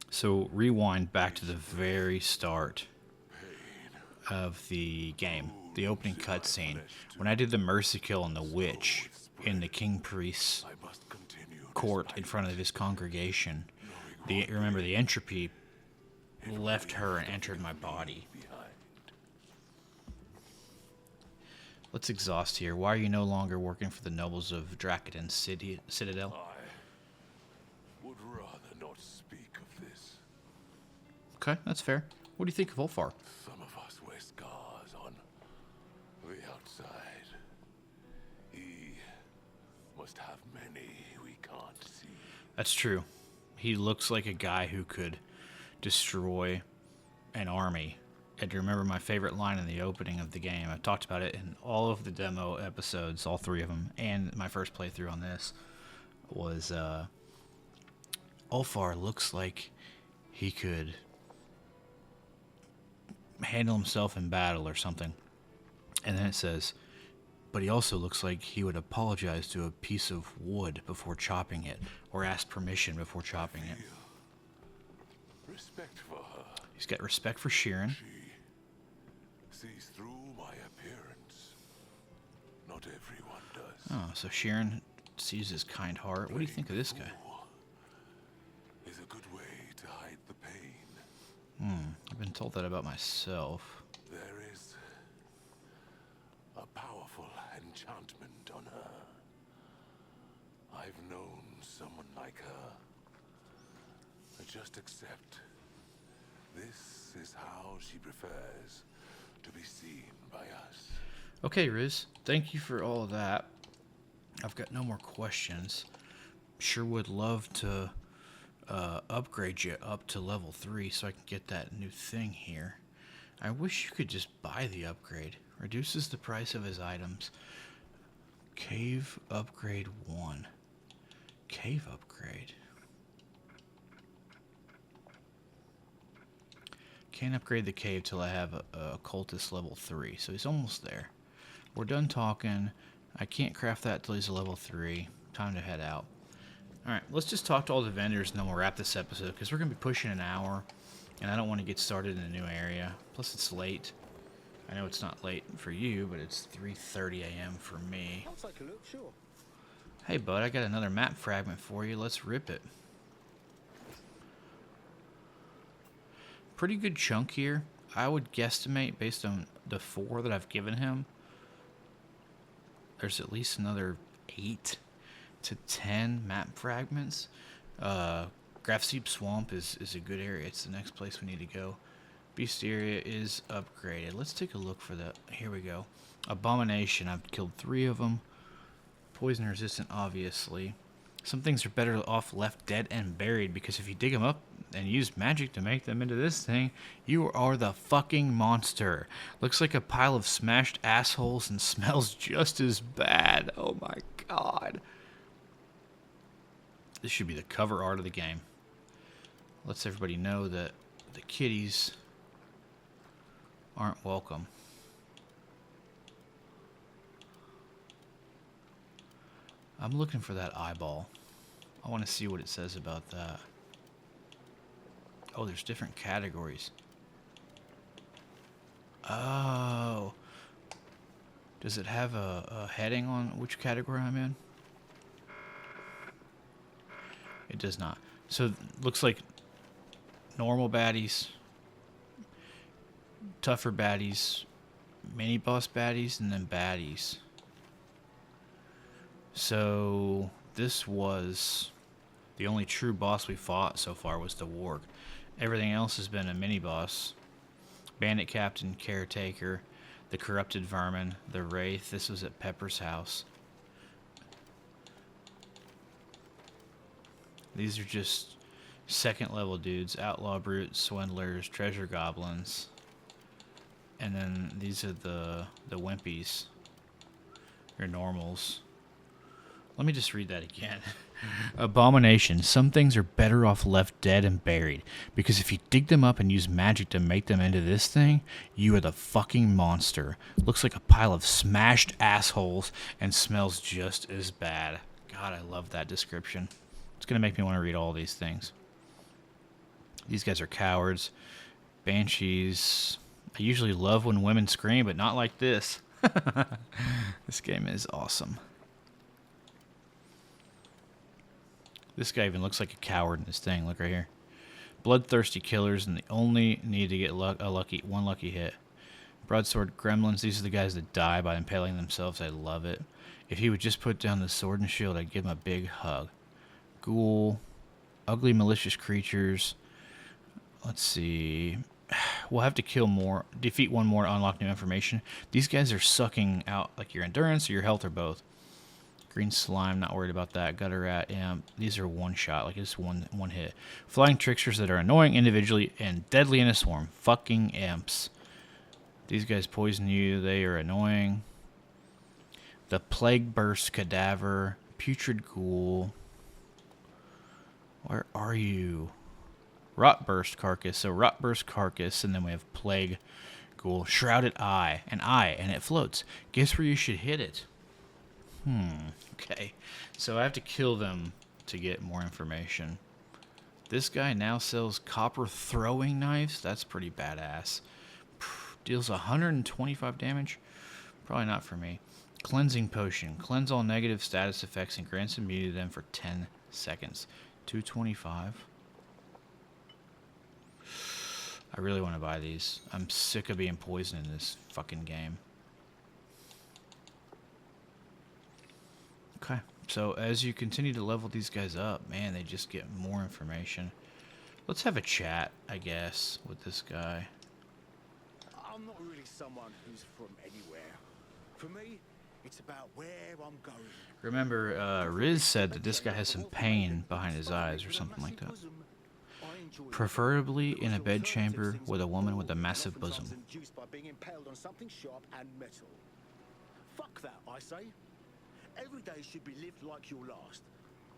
So rewind back to the very start of the game, the opening cutscene, when I did the mercy kill on the witch in the king priest's I must continue court in front of his congregation. Remember, the entropy left her and entered my body. behind. Let's exhaust here. Why are you no longer working for the nobles of Drakaden Citadel? I would rather not speak of this. Okay, that's fair. What do you think of Ulfar? Some of us wear scars on the outside. He must have many we can't see. That's true. He looks like a guy who could destroy an army. And remember my favorite line in the opening of the game. I talked about it in all of the demo episodes, all 3 of them, and my first playthrough on this was Ulfar looks like he could handle himself in battle or something. And then it says, but he also looks like he would apologize to a piece of wood before chopping it, or ask permission before chopping it. Respect for her. He's got respect for Sheeran. She sees through my appearance. Not everyone does. Oh, so Sheeran sees his kind heart. What do you think of this guy? Is a good way to hide the pain. I've been told that about myself. There is a powerful enchantment on her. I've known someone like her. Just accept. This is how she prefers to be seen by us. Okay, Riz. Thank you for all of that. I've got no more questions. Sure would love to upgrade you up to level 3 so I can get that new thing here. I wish you could just buy the upgrade. Reduces the price of his items. Cave upgrade 1. Cave upgrade. Can't upgrade the cave till I have a cultist level 3, so he's almost there. We're done talking. I can't craft that till he's a level 3. Time to head out. Alright, let's just talk to all the vendors and then we'll wrap this episode, because we're going to be pushing an hour, and I don't want to get started in a new area. Plus it's late. I know it's not late for you, but it's 3:30 a.m. for me. I'll take a look, sure. Hey bud, I got another map fragment for you. Let's rip it. Pretty good chunk here. I would guesstimate, based on the 4 that I've given him, there's at least another 8 to 10 map fragments. Grafseep Swamp is a good area. It's the next place we need to go. Beast area is upgraded. Let's take a look for the... Here we go. Abomination. I've killed 3 of them. Poison resistant, obviously. Some things are better off left dead and buried, because if you dig them up and use magic to make them into this thing, you are the fucking monster. Looks like a pile of smashed assholes and smells just as bad. Oh my god. This should be the cover art of the game. Lets everybody know that the kitties aren't welcome. I'm looking for that eyeball. I want to see what it says about that. Oh, there's different categories. Oh. Does it have a heading on which category I'm in? It does not. So, looks like normal baddies, tougher baddies, mini boss baddies, and then baddies. So, this was the only true boss we fought so far was the Warg. Everything else has been a mini boss. Bandit Captain, Caretaker, the Corrupted Vermin, the Wraith. This was at Pepper's house. These are just second level dudes. Outlaw Brutes, Swindlers, Treasure Goblins. And then these are the Wimpies. Your normals. Let me just read that again. Abomination. Some things are better off left dead and buried. Because if you dig them up and use magic to make them into this thing, you are the fucking monster. Looks like a pile of smashed assholes and smells just as bad. God, I love that description. It's going to make me want to read all these things. These guys are cowards. Banshees. I usually love when women scream, but not like this. This game is awesome. This guy even looks like a coward in this thing. Look right here. Bloodthirsty killers, and they only need to get one lucky hit. Broadsword gremlins. These are the guys that die by impaling themselves. I love it. If he would just put down the sword and shield, I'd give him a big hug. Ghoul. Ugly malicious creatures. Let's see. We'll have to kill more. Defeat one more to unlock new information. These guys are sucking out like your endurance or your health or both. Green slime, not worried about that. Gutter rat, imp. These are one shot, like it's one hit. Flying tricksters that are annoying individually and deadly in a swarm. Fucking imps. These guys poison you. They are annoying. The plague burst cadaver. Putrid ghoul. Where are you? Rotburst carcass. So Rotburst carcass, and then we have plague ghoul. Shrouded eye. An eye, and it floats. Guess where you should hit it? Okay. So I have to kill them to get more information. This guy now sells copper throwing knives. That's pretty badass. Deals 125 damage. Probably not for me. Cleansing potion. Cleanse all negative status effects and grants immunity to them for 10 seconds. 225. I really want to buy these. I'm sick of being poisoned in this fucking game. Okay, so as you continue to level these guys up, man, they just get more information. Let's have a chat, I guess, with this guy. I'm not really someone who's from anywhere. For me, it's about where I'm going. Remember, Riz said that this guy has some pain behind his eyes or something like that. Preferably in a bedchamber with a woman with a massive bosom. Induced by being impaled on something sharp and metal. Fuck that, I say. Every day should be lived like your last,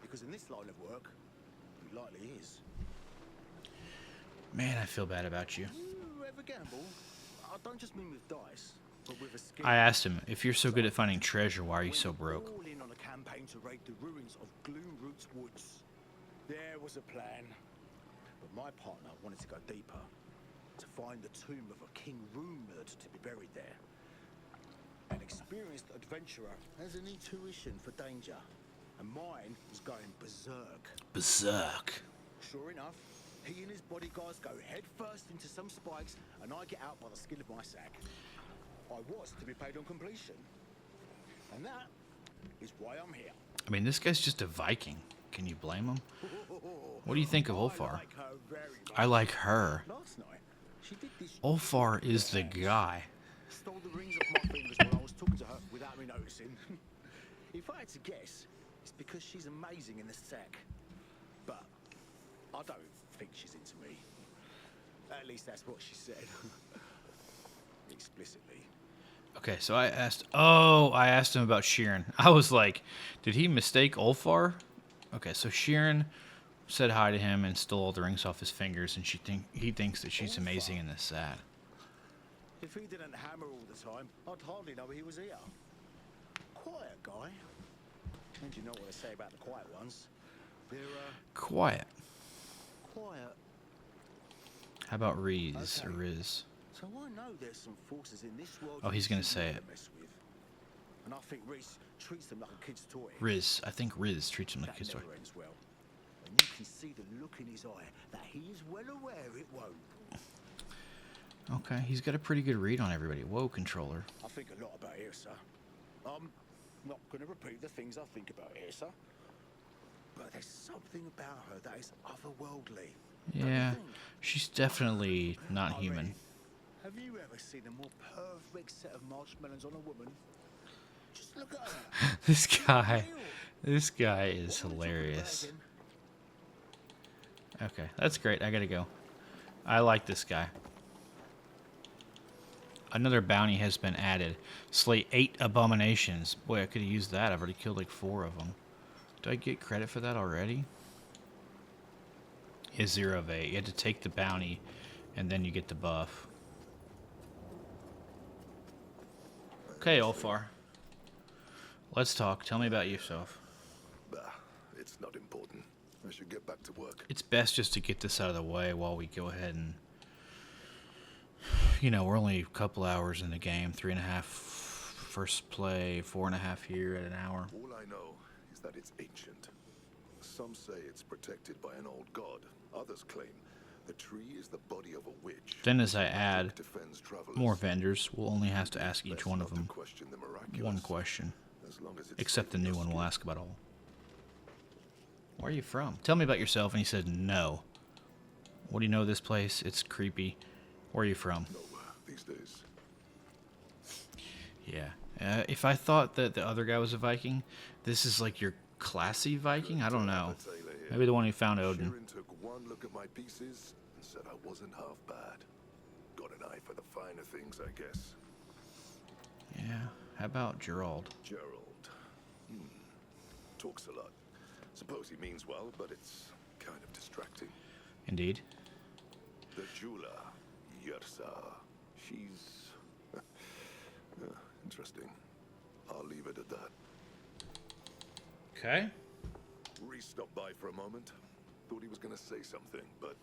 because in this line of work, it likely is. Man, I feel bad about you. You ever gamble? I don't just mean with dice, but with a skill. I asked him, if you're so good at finding treasure, why are you so broke? All in on a campaign to raid the ruins of Gloomroot's woods. There was a plan, but my partner wanted to go deeper, to find the tomb of a king rumored to be buried there. An experienced adventurer has an intuition for danger, and mine was going berserk. Berserk. Sure enough, he and his bodyguards go headfirst into some spikes, and I get out by the skin of my sack. I was to be paid on completion, and that is why I'm here. I mean, this guy's just a Viking. Can you blame him? What do you think of Ulfar? I like her. Last night, she did this. Ulfar is the guy. Stole the rings off my fingers while I was talking to her without me noticing. If I had to guess, it's because she's amazing in the sack. But I don't think she's into me. At least that's what she said. Explicitly. Okay, so I asked him about Sheeran. I was like, did he mistake Ulfar? Okay, so Sheeran said hi to him and stole all the rings off his fingers, and he thinks that she's amazing in this set. If he didn't hammer all the time, I'd hardly know he was here. Quiet guy. And you know what they say about the quiet ones? They're, Quiet. quiet. How about Riz or Okay. Riz? So I know there's some forces in this world. Oh, he's you gonna should say never it. mess with. And I think Riz treats them like a kid's toy. Riz. I think Riz treats him like That his toy. never ends well. And you can see the look in his eye that he is well aware it won't. Okay, he's got a pretty good read on everybody. Whoa, controller. I think a lot about Irsa. I'm not going to repeat the things I think about Irsa. But there's something about her that is otherworldly. Don't you Yeah, think? she's definitely not I human. mean, have you ever seen a more perfect set of marshmallows on a woman? Just look at her. This guy is What am I talking about hilarious. again? Okay, that's great. I gotta go. I like this guy. Another bounty has been added. Slay 8 abominations. Boy, I could have used that. I've already killed like 4 of them. Do I get credit for that already? Is 0 of 8. You had to take the bounty, and then you get the buff. Okay, Ulfar. Let's talk. Tell me about yourself. Bah, it's not important. I should get back to work. It's best just to get this out of the way while we go ahead and... You know, we're only a couple hours in the game. 3.5 first play, 4.5 here at an hour. All I know is that it's ancient. Some say it's protected by an old god. Others claim the tree is the body of a witch. Then as I add Defends travelers. more vendors, we'll only have to ask each Best one not of to them question the miraculous, one question. as long as it's Except the within new your one we'll skill. ask about all. Where are you from? Tell me about yourself. And he said, no. What do you know of this place? It's creepy. Where are you from? Nowhere these days. Yeah. If I thought that the other guy was a Viking, this is like your classy Viking? I don't know. Maybe the one who found Odin. Sheeran took one look at my pieces and said I wasn't half bad. Got an eye for the finer things, I guess. Yeah. How about Gerald? Gerald. Talks a lot. Suppose he means well, but it's kind of distracting. Indeed. The jeweler, Yersa. She's... interesting. I'll leave it at that. Okay. Reese stopped by for a moment. Thought he was going to say something, but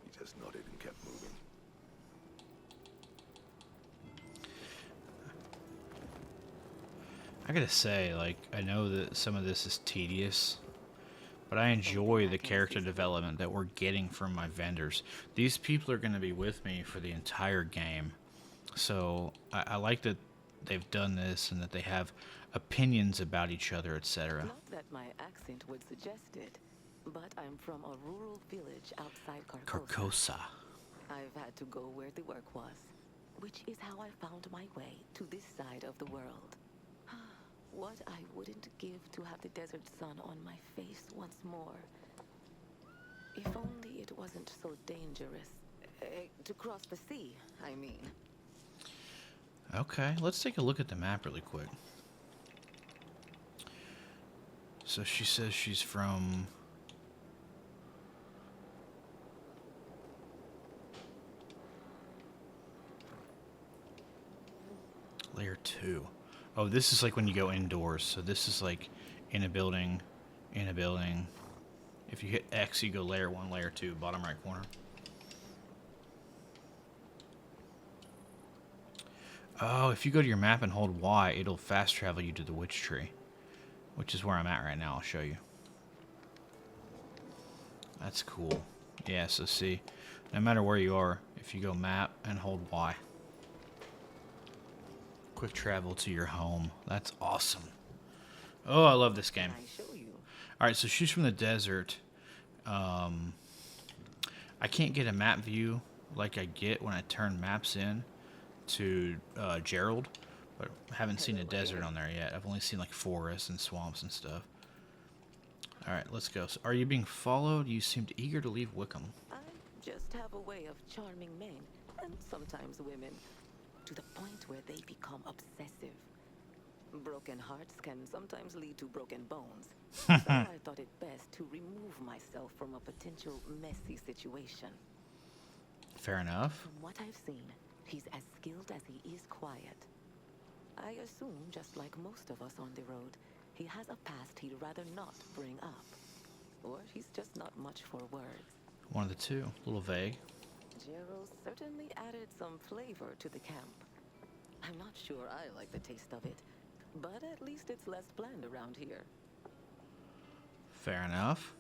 he just nodded and kept moving. I gotta say, like, I know that some of this is tedious, but I enjoy the character development that we're getting from my vendors. These people are gonna be with me for the entire game. So I like that they've done this and that they have opinions about each other, etc. Not that my accent would suggest it, but I'm from a rural village outside Carcosa. Carcosa. I've had to go where the work was, which is how I found my way to this side of the world. What I wouldn't give to have the desert sun on my face once more. If only it wasn't so dangerous. To cross the sea, I mean. Okay, let's take a look at the map really quick. So she says she's from... Layer 2. Oh, this is like when you go indoors. So this is like in a building, in a building. If you hit X, you go layer 1, layer 2, bottom right corner. Oh, if you go to your map and hold Y, it'll fast travel you to the witch tree, which is where I'm at right now. I'll show you. That's cool. Yeah, so see, no matter where you are, if you go map and hold Y, quick travel to your home. That's awesome. Oh, I love this game. I show you. All right, so she's from the desert. I can't get a map view like I get when I turn maps in to Gerald, but I haven't seen a desert on there yet. I've only seen like forests and swamps and stuff. All right, let's go. So, are you being followed? You seemed eager to leave Wickham. I just have a way of charming men, and sometimes women, to the point where they become obsessive. Broken hearts can sometimes lead to broken bones. So I thought it best to remove myself from a potential messy situation. Fair enough. From what I've seen, he's as skilled as he is quiet. I assume, just like most of us on the road, He has a past he'd rather not bring up. Or he's just not much for words. One of the two. A little vague. Gerald certainly added some flavor to the camp. I'm not sure I like the taste of it, but at least it's less bland around here. Fair enough.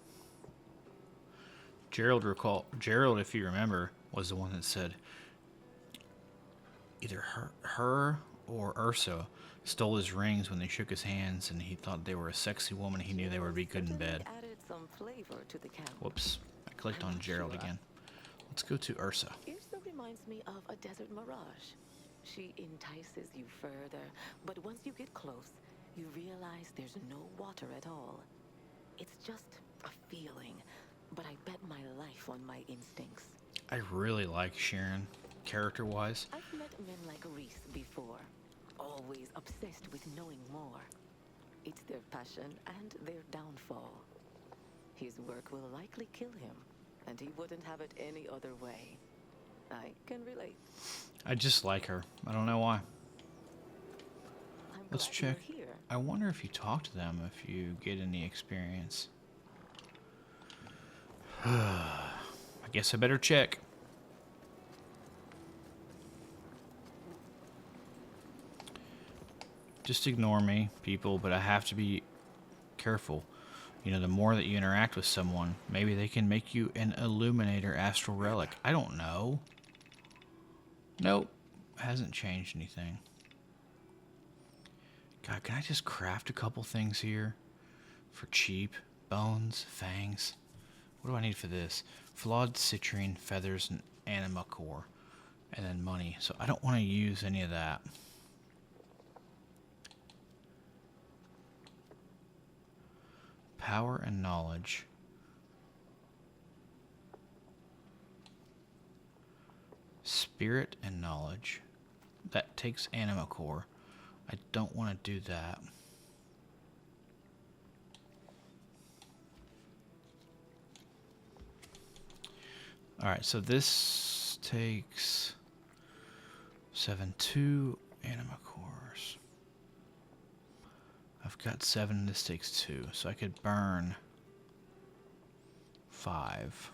Gerald, if you remember, was the one that said either her or Ursa stole his rings when they shook his hands, and he thought they were a sexy woman. He knew they would be good in bed. Added some flavor to the camp. Whoops. I clicked on Gerald again. Let's go to Ursa. Ursa reminds me of a desert mirage. She entices you further, but once you get close, you realize there's no water at all. It's just a feeling, but I bet my life on my instincts. I really like Sharon, character-wise. I've met men like Reese before, always obsessed with knowing more. It's their passion and their downfall. His work will likely kill him, and he wouldn't have it any other way. I can relate. I just like her. I don't know why. I'm Let's glad check. you're here. I wonder if you talk to them, if you get any experience. I guess I better check. Just ignore me, people, but I have to be careful. You know, the more that you interact with someone, maybe they can make you an Illuminator Astral Relic. I don't know. Nope. Hasn't changed anything. God, can I just craft a couple things here? For cheap? Bones? Fangs? What do I need for this? Flawed citrine, feathers, and anima core. And then money. So I don't want to use any of that. Power and knowledge. Spirit and knowledge. That takes anima core. I don't want to do that. Alright, so this takes 2 anima cores. I've got 7, this takes 2, so I could burn 5.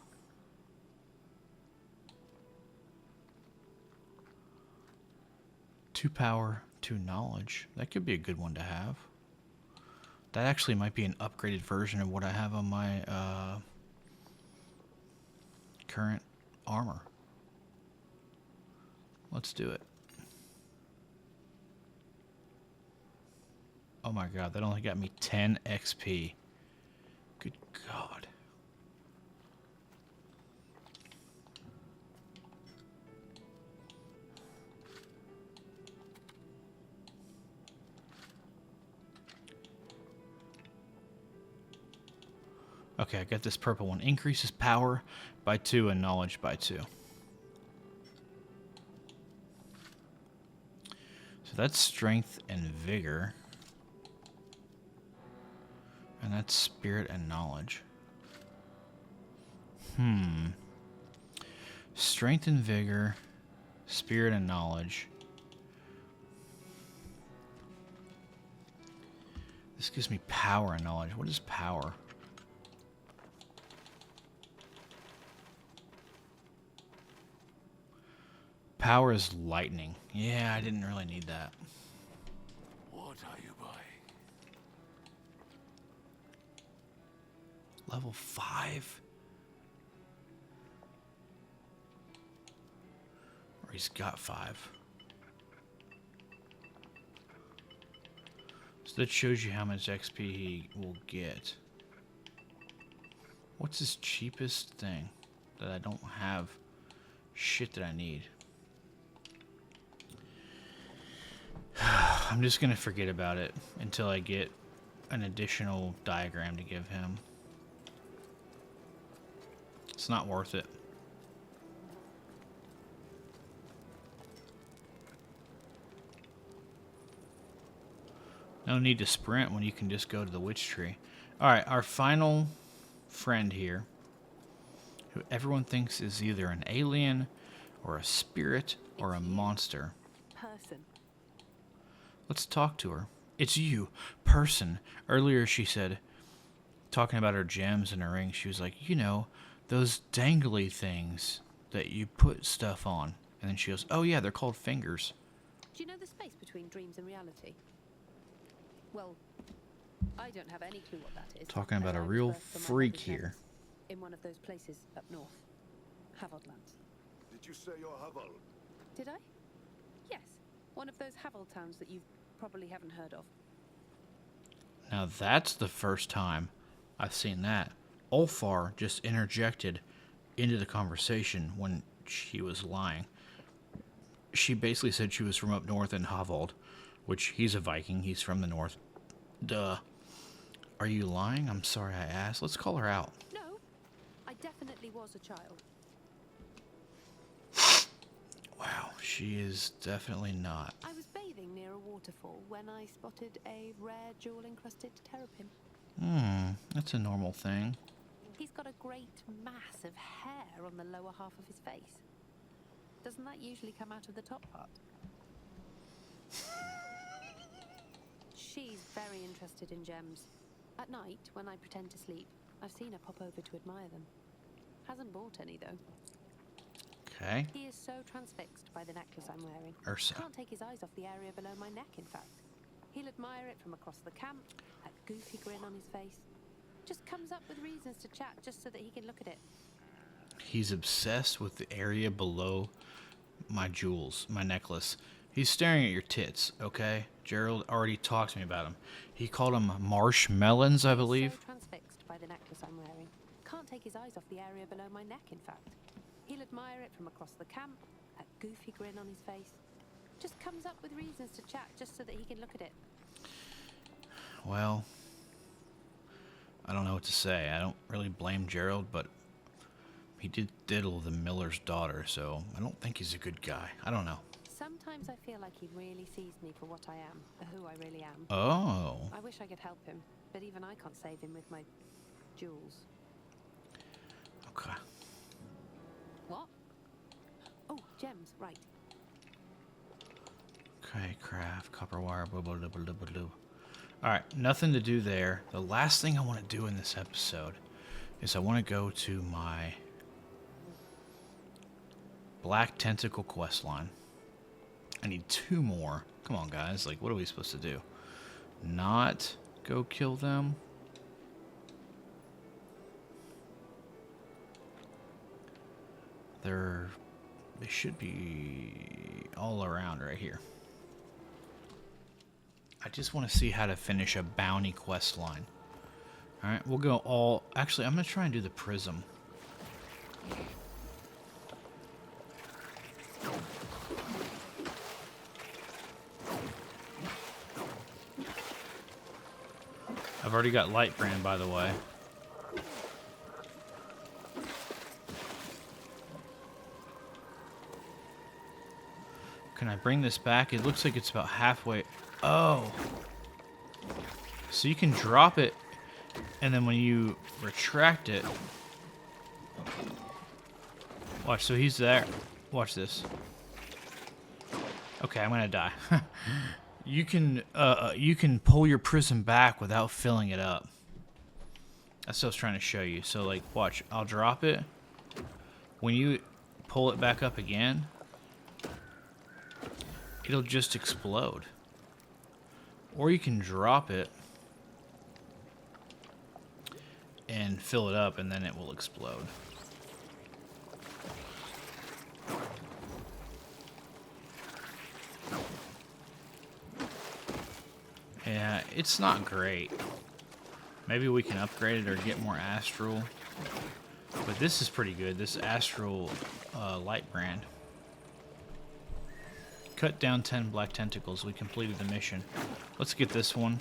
Two power, 2 knowledge. That could be a good one to have. That actually might be an upgraded version of what I have on my current armor. Let's do it. Oh my god, that only got me 10 XP. Good god. Okay, I got this purple one. Increases power by 2 and knowledge by 2. So that's strength and vigor. And that's spirit and knowledge. Strength and vigor, spirit and knowledge. This gives me power and knowledge. What is power? Power is lightning. Yeah, I didn't really need that. What are you buying? Level 5? Or he's got 5. So that shows you how much XP he will get. What's his cheapest thing that I don't have shit that I need? I'm just gonna forget about it until I get an additional diagram to give him. It's not worth it. No need to sprint when you can just go to the witch tree. Alright, our final friend here, who everyone thinks is either an alien or a spirit or a monster. Person. Let's talk to her. It's you, person. Earlier she said, talking about her gems and her rings, she was like, you know, those dangly things that you put stuff on. And then she goes, oh yeah, they're called fingers. Do you know the space between dreams and reality? Well, I don't have any clue what that is. Talking as about a I was real birthed from my freak mother's here. parents in one of those places up north. Havodlands. Did you say you're Havel? Did I? Yes. One of those Havel towns that you probably haven't heard of. Now that's the first time I've seen that. Ulfar just interjected into the conversation when she was lying. She basically said she was from up north in Havold, which he's a Viking, he's from the north. Duh. Are you lying? I'm sorry I asked. Let's call her out. No, I definitely was a child. Wow, she is definitely not. I was bathing near a waterfall when I spotted a rare jewel-encrusted terrapin. That's a normal thing. He's got a great mass of hair on the lower half of his face. Doesn't that usually come out of the top part? She's very interested in gems. At night, when I pretend to sleep, I've seen her pop over to admire them. Hasn't bought any, though. Okay. He is so transfixed by the necklace I'm wearing. Ursa. Can't take his eyes off the area below my neck, in fact. He'll admire it from across the camp, that goofy grin on his face. Just comes up with reasons to chat just so that he can look at it. He's obsessed with the area below my jewels, my necklace. He's staring at your tits, okay? Gerald already talked to me about him. He called them marshmelons, I believe. So transfixed by the necklace I'm wearing. Can't take his eyes off the area below my neck, in fact. He'll admire it from across the camp, that goofy grin on his face. Just comes up with reasons to chat just so that he can look at it. Well, I don't know what to say. I don't really blame Gerald, but he did diddle the miller's daughter, so I don't think he's a good guy. I don't know. Sometimes I feel like he really sees me for what I am, or who I really am. Oh. I wish I could help him, but even I can't save him with my jewels. Okay. What? Oh, gems, right. Okay, craft, copper wire, blah, blah, blah, blah, blah, blah. Alright, nothing to do there. The last thing I want to do in this episode is I want to go to my Black Tentacle questline. I need 2 more. Come on, guys. Like, what are we supposed to do? Not go kill them? They should be all around right here. I just want to see how to finish a bounty quest line. Alright, we'll go all... Actually, I'm going to try and do the prism. I've already got Lightbrand, by the way. Can I bring this back? It looks like it's about halfway. Oh. So you can drop it, and then when you retract it... Watch, so he's there. Watch this. Okay, I'm gonna die. You can pull your prism back without filling it up. That's what I was trying to show you. So, like, watch. I'll drop it. When you pull it back up again, it'll just explode. Or you can drop it and fill it up, and then it will explode. Yeah, it's not great. Maybe we can upgrade it or get more astral. But this is pretty good. This astral Lightbrand. Cut down 10 black tentacles. We completed the mission. Let's get this one.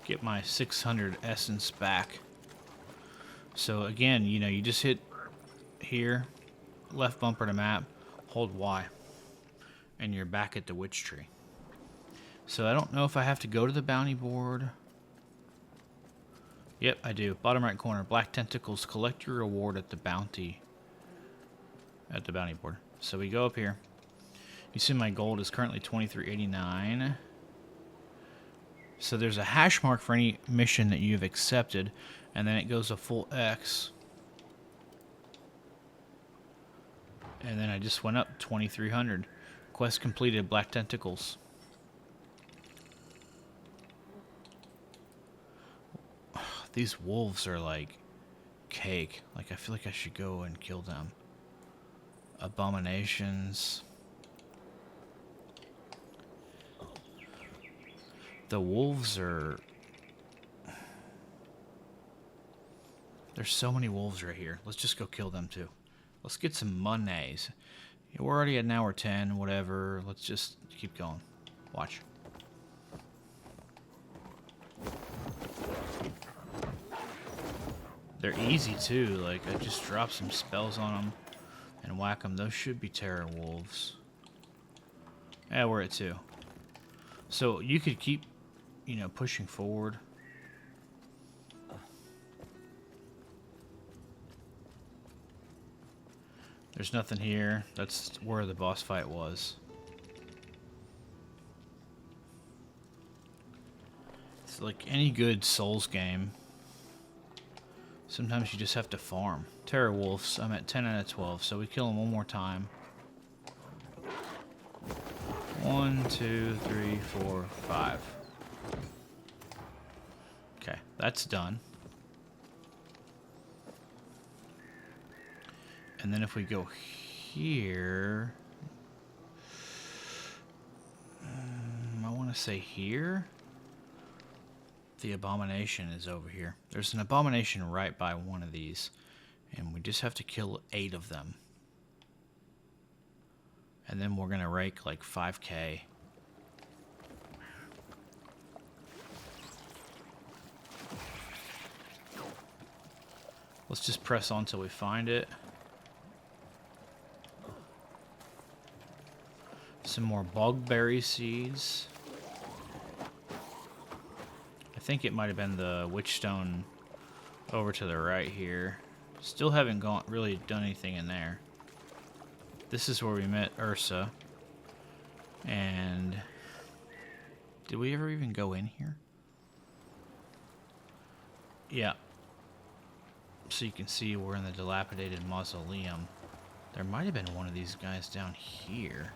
Get my 600 essence back. So again, you know, you just hit here, left bumper to map, hold Y, and you're back at the witch tree. So I don't know if I have to go to the bounty board. Yep, I do. Bottom right corner, black tentacles. Collect your reward at the bounty. at the bounty board. So we go up here. You see my gold is currently 2389. So there's a hash mark for any mission that you've accepted, and then it goes a full X. And then I just went up 2300. Quest completed, Black Tentacles. These wolves are like cake. Like, I feel like I should go and kill them. Abominations. The wolves are... There's so many wolves right here. Let's just go kill them too. Let's get some monies. Yeah, we're already at an hour 10, whatever. Let's just keep going. Watch. They're easy too. Like, I just drop some spells on them and whack them. Those should be terror wolves. Yeah, we're at 2. So you could keep, you know, pushing forward. There's nothing here. That's where the boss fight was. It's like any good Souls game. Sometimes you just have to farm. Terror wolves, I'm at 10 out of 12, so we kill them one more time. 1, 2, 3, 4, 5. Okay, that's done. And then if we go here, I want to say here. The abomination is over here. There's an abomination right by one of these, and we just have to kill 8 of them. And then we're gonna rake like 5k. Let's just press on till we find it. Some more bogberry seeds. I think it might have been the witchstone over to the right here. Still haven't really done anything in there. This is where we met Ursa. And did we ever even go in here? Yeah. So you can see we're in the dilapidated mausoleum. There might have been one of these guys down here.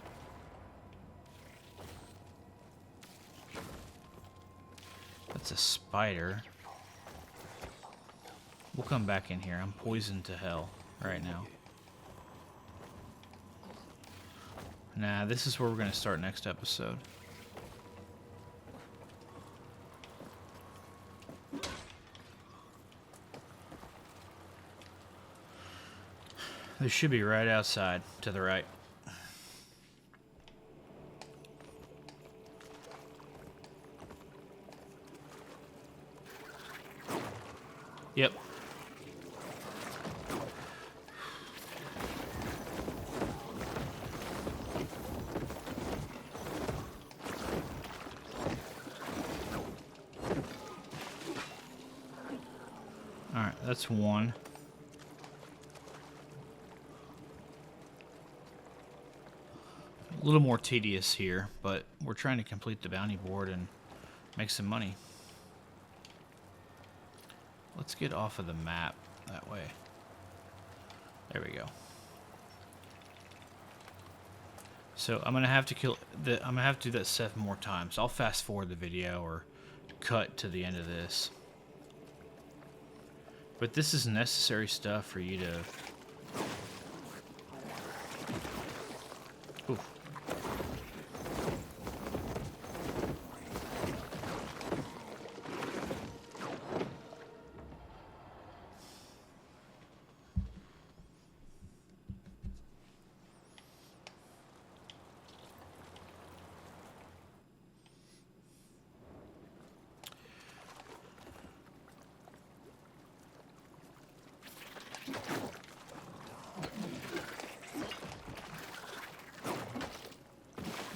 That's a spider. We'll come back in here. I'm poisoned to hell right now. Nah, this is where we're going to start next episode. This should be right outside to the right. Yep. Alright, that's one. A little more tedious here, but we're trying to complete the bounty board and make some money. Let's get off of the map that way. There we go. So I'm gonna have to do that 7 more times. I'll fast forward the video or cut to the end of this. But this is necessary stuff for you to... Oof.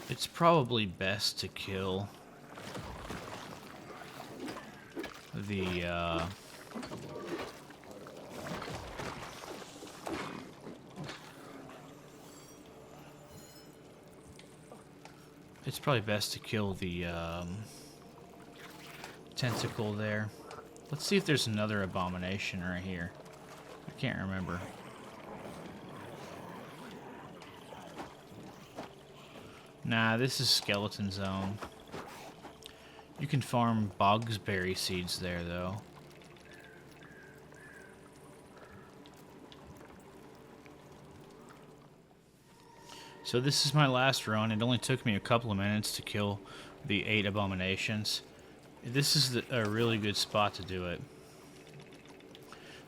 It's probably best to kill the it's probably best to kill the tentacle there. Let's see if there's another abomination right here. I can't remember. Nah, this is skeleton zone. You can farm bogsberry seeds there, though. So this is my last run. It only took me a couple of minutes to kill the 8 abominations. This is a really good spot to do it.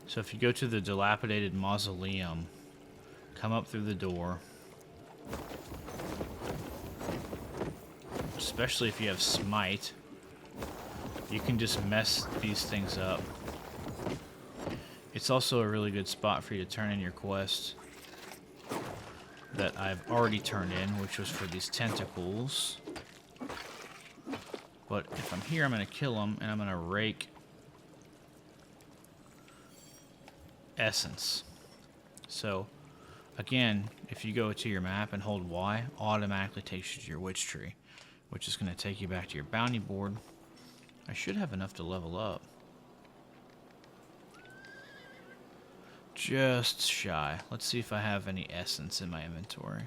So if you go to the dilapidated mausoleum, come up through the door. Especially if you have Smite, you can just mess these things up. It's also a really good spot for you to turn in your quest that I've already turned in, which was for these tentacles. But if I'm here, I'm going to kill them, and I'm going to rake essence. So, again, if you go to your map and hold Y, automatically takes you to your witch tree, which is going to take you back to your bounty board. I should have enough to level up. Just shy. Let's see if I have any essence in my inventory.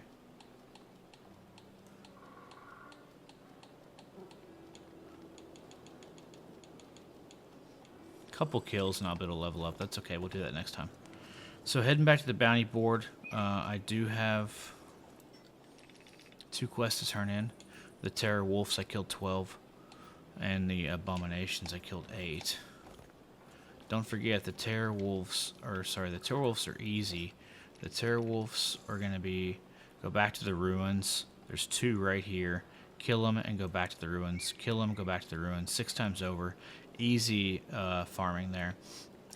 Couple kills and I'll be able to level up. That's okay. We'll do that next time. So heading back to the bounty board, I do have 2 quests to turn in. The Terror Wolves, I killed 12. And the Abominations, I killed 8. Don't forget, the Terror Wolves are easy. The Terror Wolves are going to be, go back to the ruins. There's 2 right here. Kill them and go back to the ruins. Kill them, go back to the ruins. 6 times over. Easy farming there.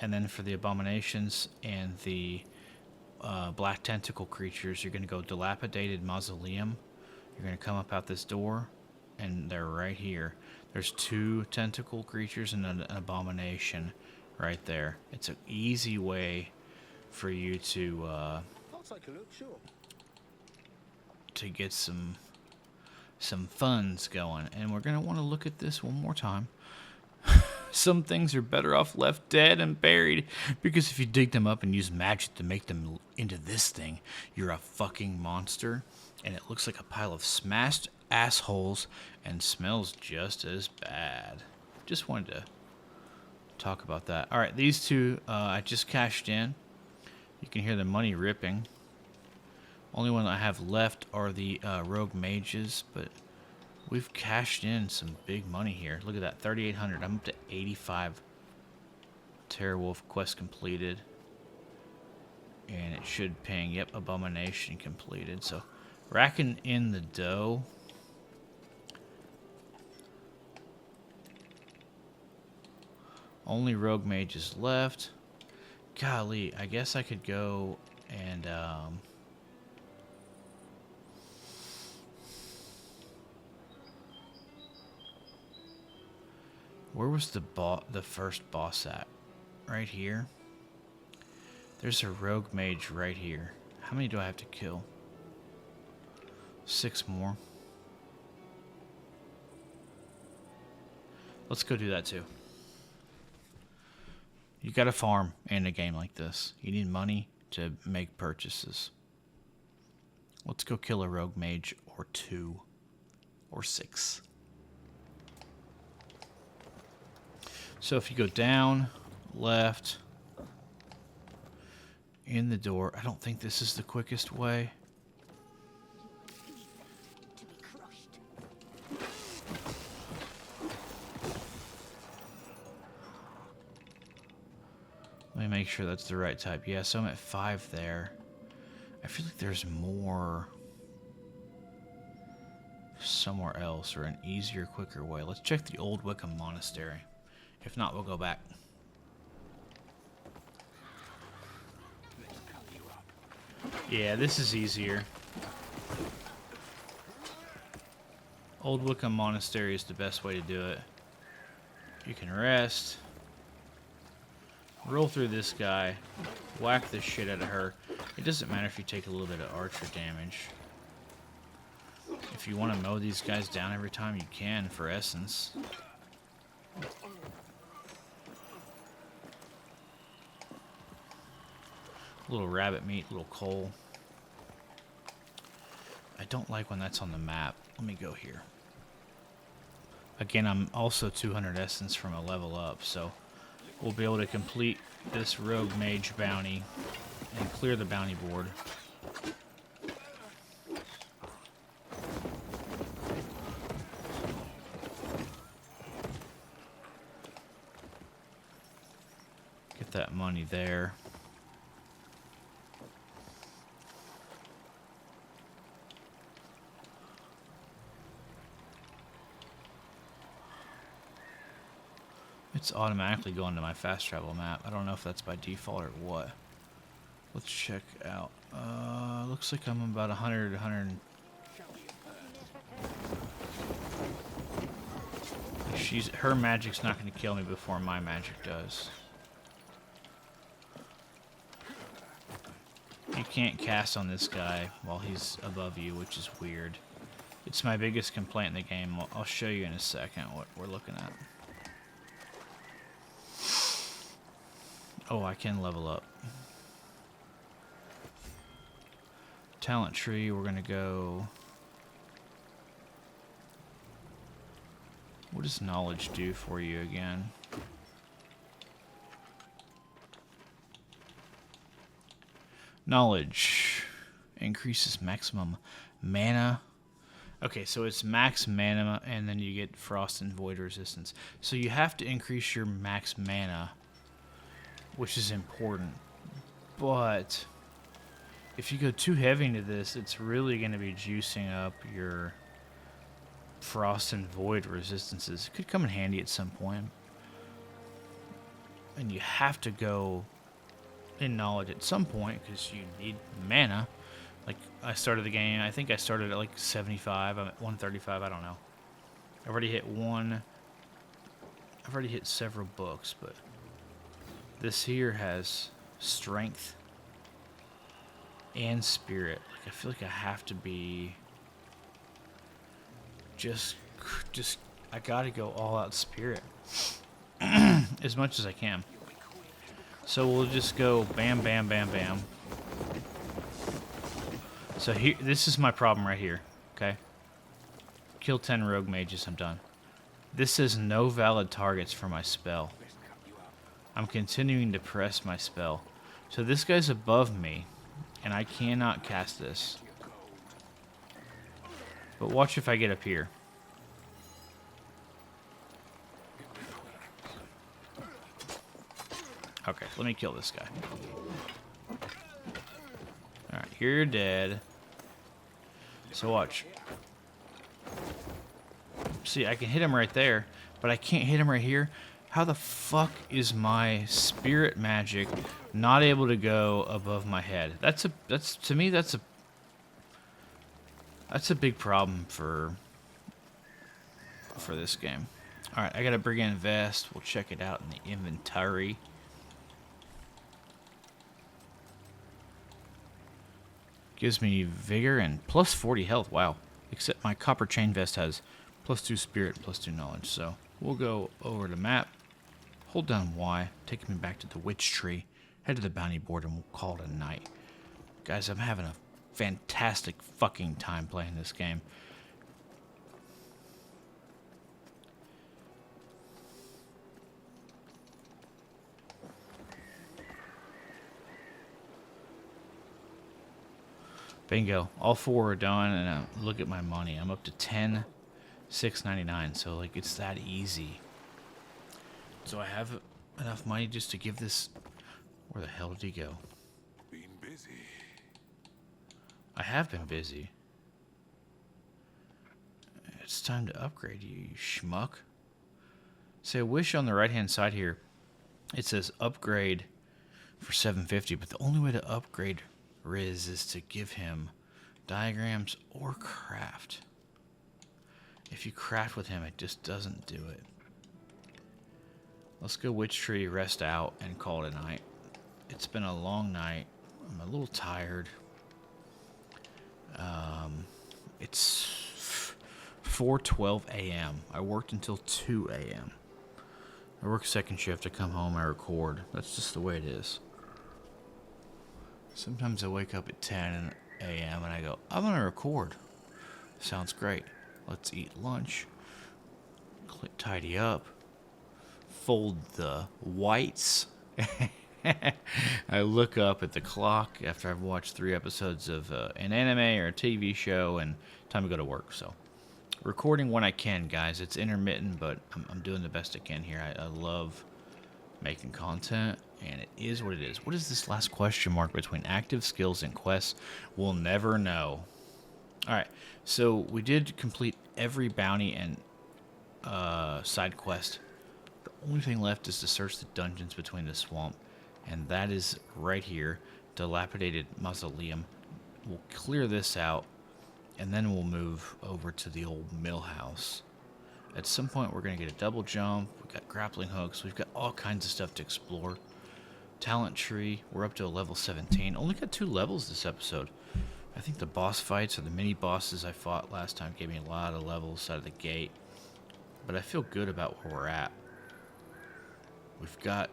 And then for the Abominations and the Black Tentacle creatures, you're going to go Dilapidated Mausoleum. You're going to come up out this door, and they're right here. There's 2 tentacle creatures and an abomination right there. It's an easy way for you to I'll take a look, sure. to get some funds going. And we're going to want to look at this one more time. Some things are better off left dead and buried, because if you dig them up and use magic to make them into this thing, you're a fucking monster, and it looks like a pile of smashed assholes and smells just as bad. Just wanted to talk about that. Alright, these 2 I just cashed in. You can hear the money ripping. Only one I have left are the rogue mages, but we've cashed in some big money here. Look at that, 3,800. I'm up to 85. Terrorwolf quest completed. And it should ping, yep, Abomination completed. So, racking in the dough. Only rogue mages left. Golly, I guess I could go and where was the first boss at? Right here. There's a rogue mage right here. How many do I have to kill? 6 more. Let's go do that too. You gotta farm in a game like this. You need money to make purchases. Let's go kill a rogue mage or 2 or 6. So if you go down, left, in the door. I don't think this is the quickest way. Let me make sure that's the right type. Yeah, so I'm at 5 there. I feel like there's more somewhere else, or an easier, quicker way. Let's check the Old Wickham Monastery. If not, we'll go back. Yeah, this is easier. Old Wickham Monastery is the best way to do it. You can rest. Roll through this guy. Whack the shit out of her. It doesn't matter if you take a little bit of archer damage. If you want to mow these guys down every time, you can for essence. Little rabbit meat, little coal. I don't like when that's on the map. Let me go here. Again, I'm also 200 essence from a level up, so we'll be able to complete this rogue mage bounty and clear the bounty board. Get that money there. It's automatically going to my fast travel map. I don't know if that's by default or what. Let's check out. Looks like I'm about 100, 100. Her magic's not going to kill me before my magic does. You can't cast on this guy while he's above you, which is weird. It's my biggest complaint in the game. I'll show you in a second what we're looking at. Oh, I can level up. Talent tree, we're gonna go... What does knowledge do for you again? Knowledge increases maximum mana. Okay, so it's max mana, and then you get frost and void resistance. So you have to increase your max mana, which is important. But if you go too heavy into this, it's really going to be juicing up your frost and void resistances. It could come in handy at some point. And you have to go in knowledge at some point because you need mana. Like, I started the game, I think I started at like 75, I'm at 135, I don't know. I've already hit several books, but this here has strength and spirit. Like, I feel like I have to be just I gotta go all out spirit as much as I can. So we'll just go bam, bam, bam, bam. So here, this is my problem right here, okay? Kill 10 rogue mages, I'm done. This says no valid targets for my spell. I'm continuing to press my spell. So this guy's above me, and I cannot cast this. But watch if I get up here. Okay, let me kill this guy. Alright, you're dead. So watch. See, I can hit him right there, but I can't hit him right here. How the fuck is my spirit magic not able to go above my head? To me that's a big problem for this game. All right, I got a brigand vest. We'll check it out in the inventory. Gives me vigor and plus 40 health. Wow. Except my copper chain vest has plus 2 spirit, plus 2 knowledge. So we'll go over to map. Hold down Y. Take me back to the witch tree. Head to the bounty board and we'll call it a night. Guys, I'm having a fantastic fucking time playing this game. Bingo. All 4 are done, and look at my money. I'm up to 10,699. So, like, it's that easy. So I have enough money just to give this... Where the hell did he go? Been busy. I have been busy. It's time to upgrade you, you schmuck. Say a wish on the right-hand side here. It says upgrade for 750, but the only way to upgrade Riz is to give him diagrams or craft. If you craft with him, it just doesn't do it. Let's go witch tree, rest out, and call it a night. It's been a long night. I'm a little tired. It's 4:12 a.m. I worked until 2 a.m. I work second shift, I come home, I record. That's just the way it is. Sometimes I wake up at 10 a.m. and I go, I'm going to record. Sounds great. Let's eat lunch. Tidy up. Fold the whites. I look up at the clock after I've watched 3 episodes of an anime or a TV show, and time to go to work. So, recording when I can, guys. It's intermittent, but I'm doing the best I can here. I love making content, and it is what it is. What is this last question mark between active skills and quests? We'll never know. Alright, so we did complete every bounty and side quest. The only thing left is to search the dungeons between the swamp, and that is right here, dilapidated mausoleum. We'll clear this out, and then we'll move over to the old mill house. At some point, we're going to get a double jump. We've got grappling hooks. We've got all kinds of stuff to explore. Talent tree. We're up to a level 17. Only got 2 levels this episode. I think the boss fights or the mini bosses I fought last time gave me a lot of levels out of the gate. But I feel good about where we're at. We've got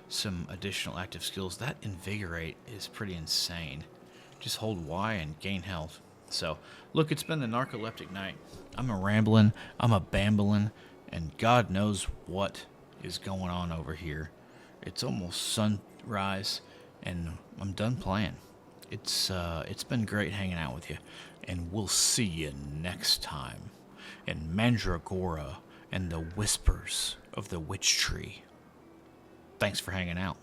some additional active skills. That invigorate is pretty insane. Just hold Y and gain health. So, look, it's been the Narcoleptic night. I'm a rambling, I'm a bambling, and God knows what is going on over here. It's almost sunrise, and I'm done playing. It's been great hanging out with you, and we'll see you next time in Mandragora and the Whispers of the Witch Tree. Thanks for hanging out.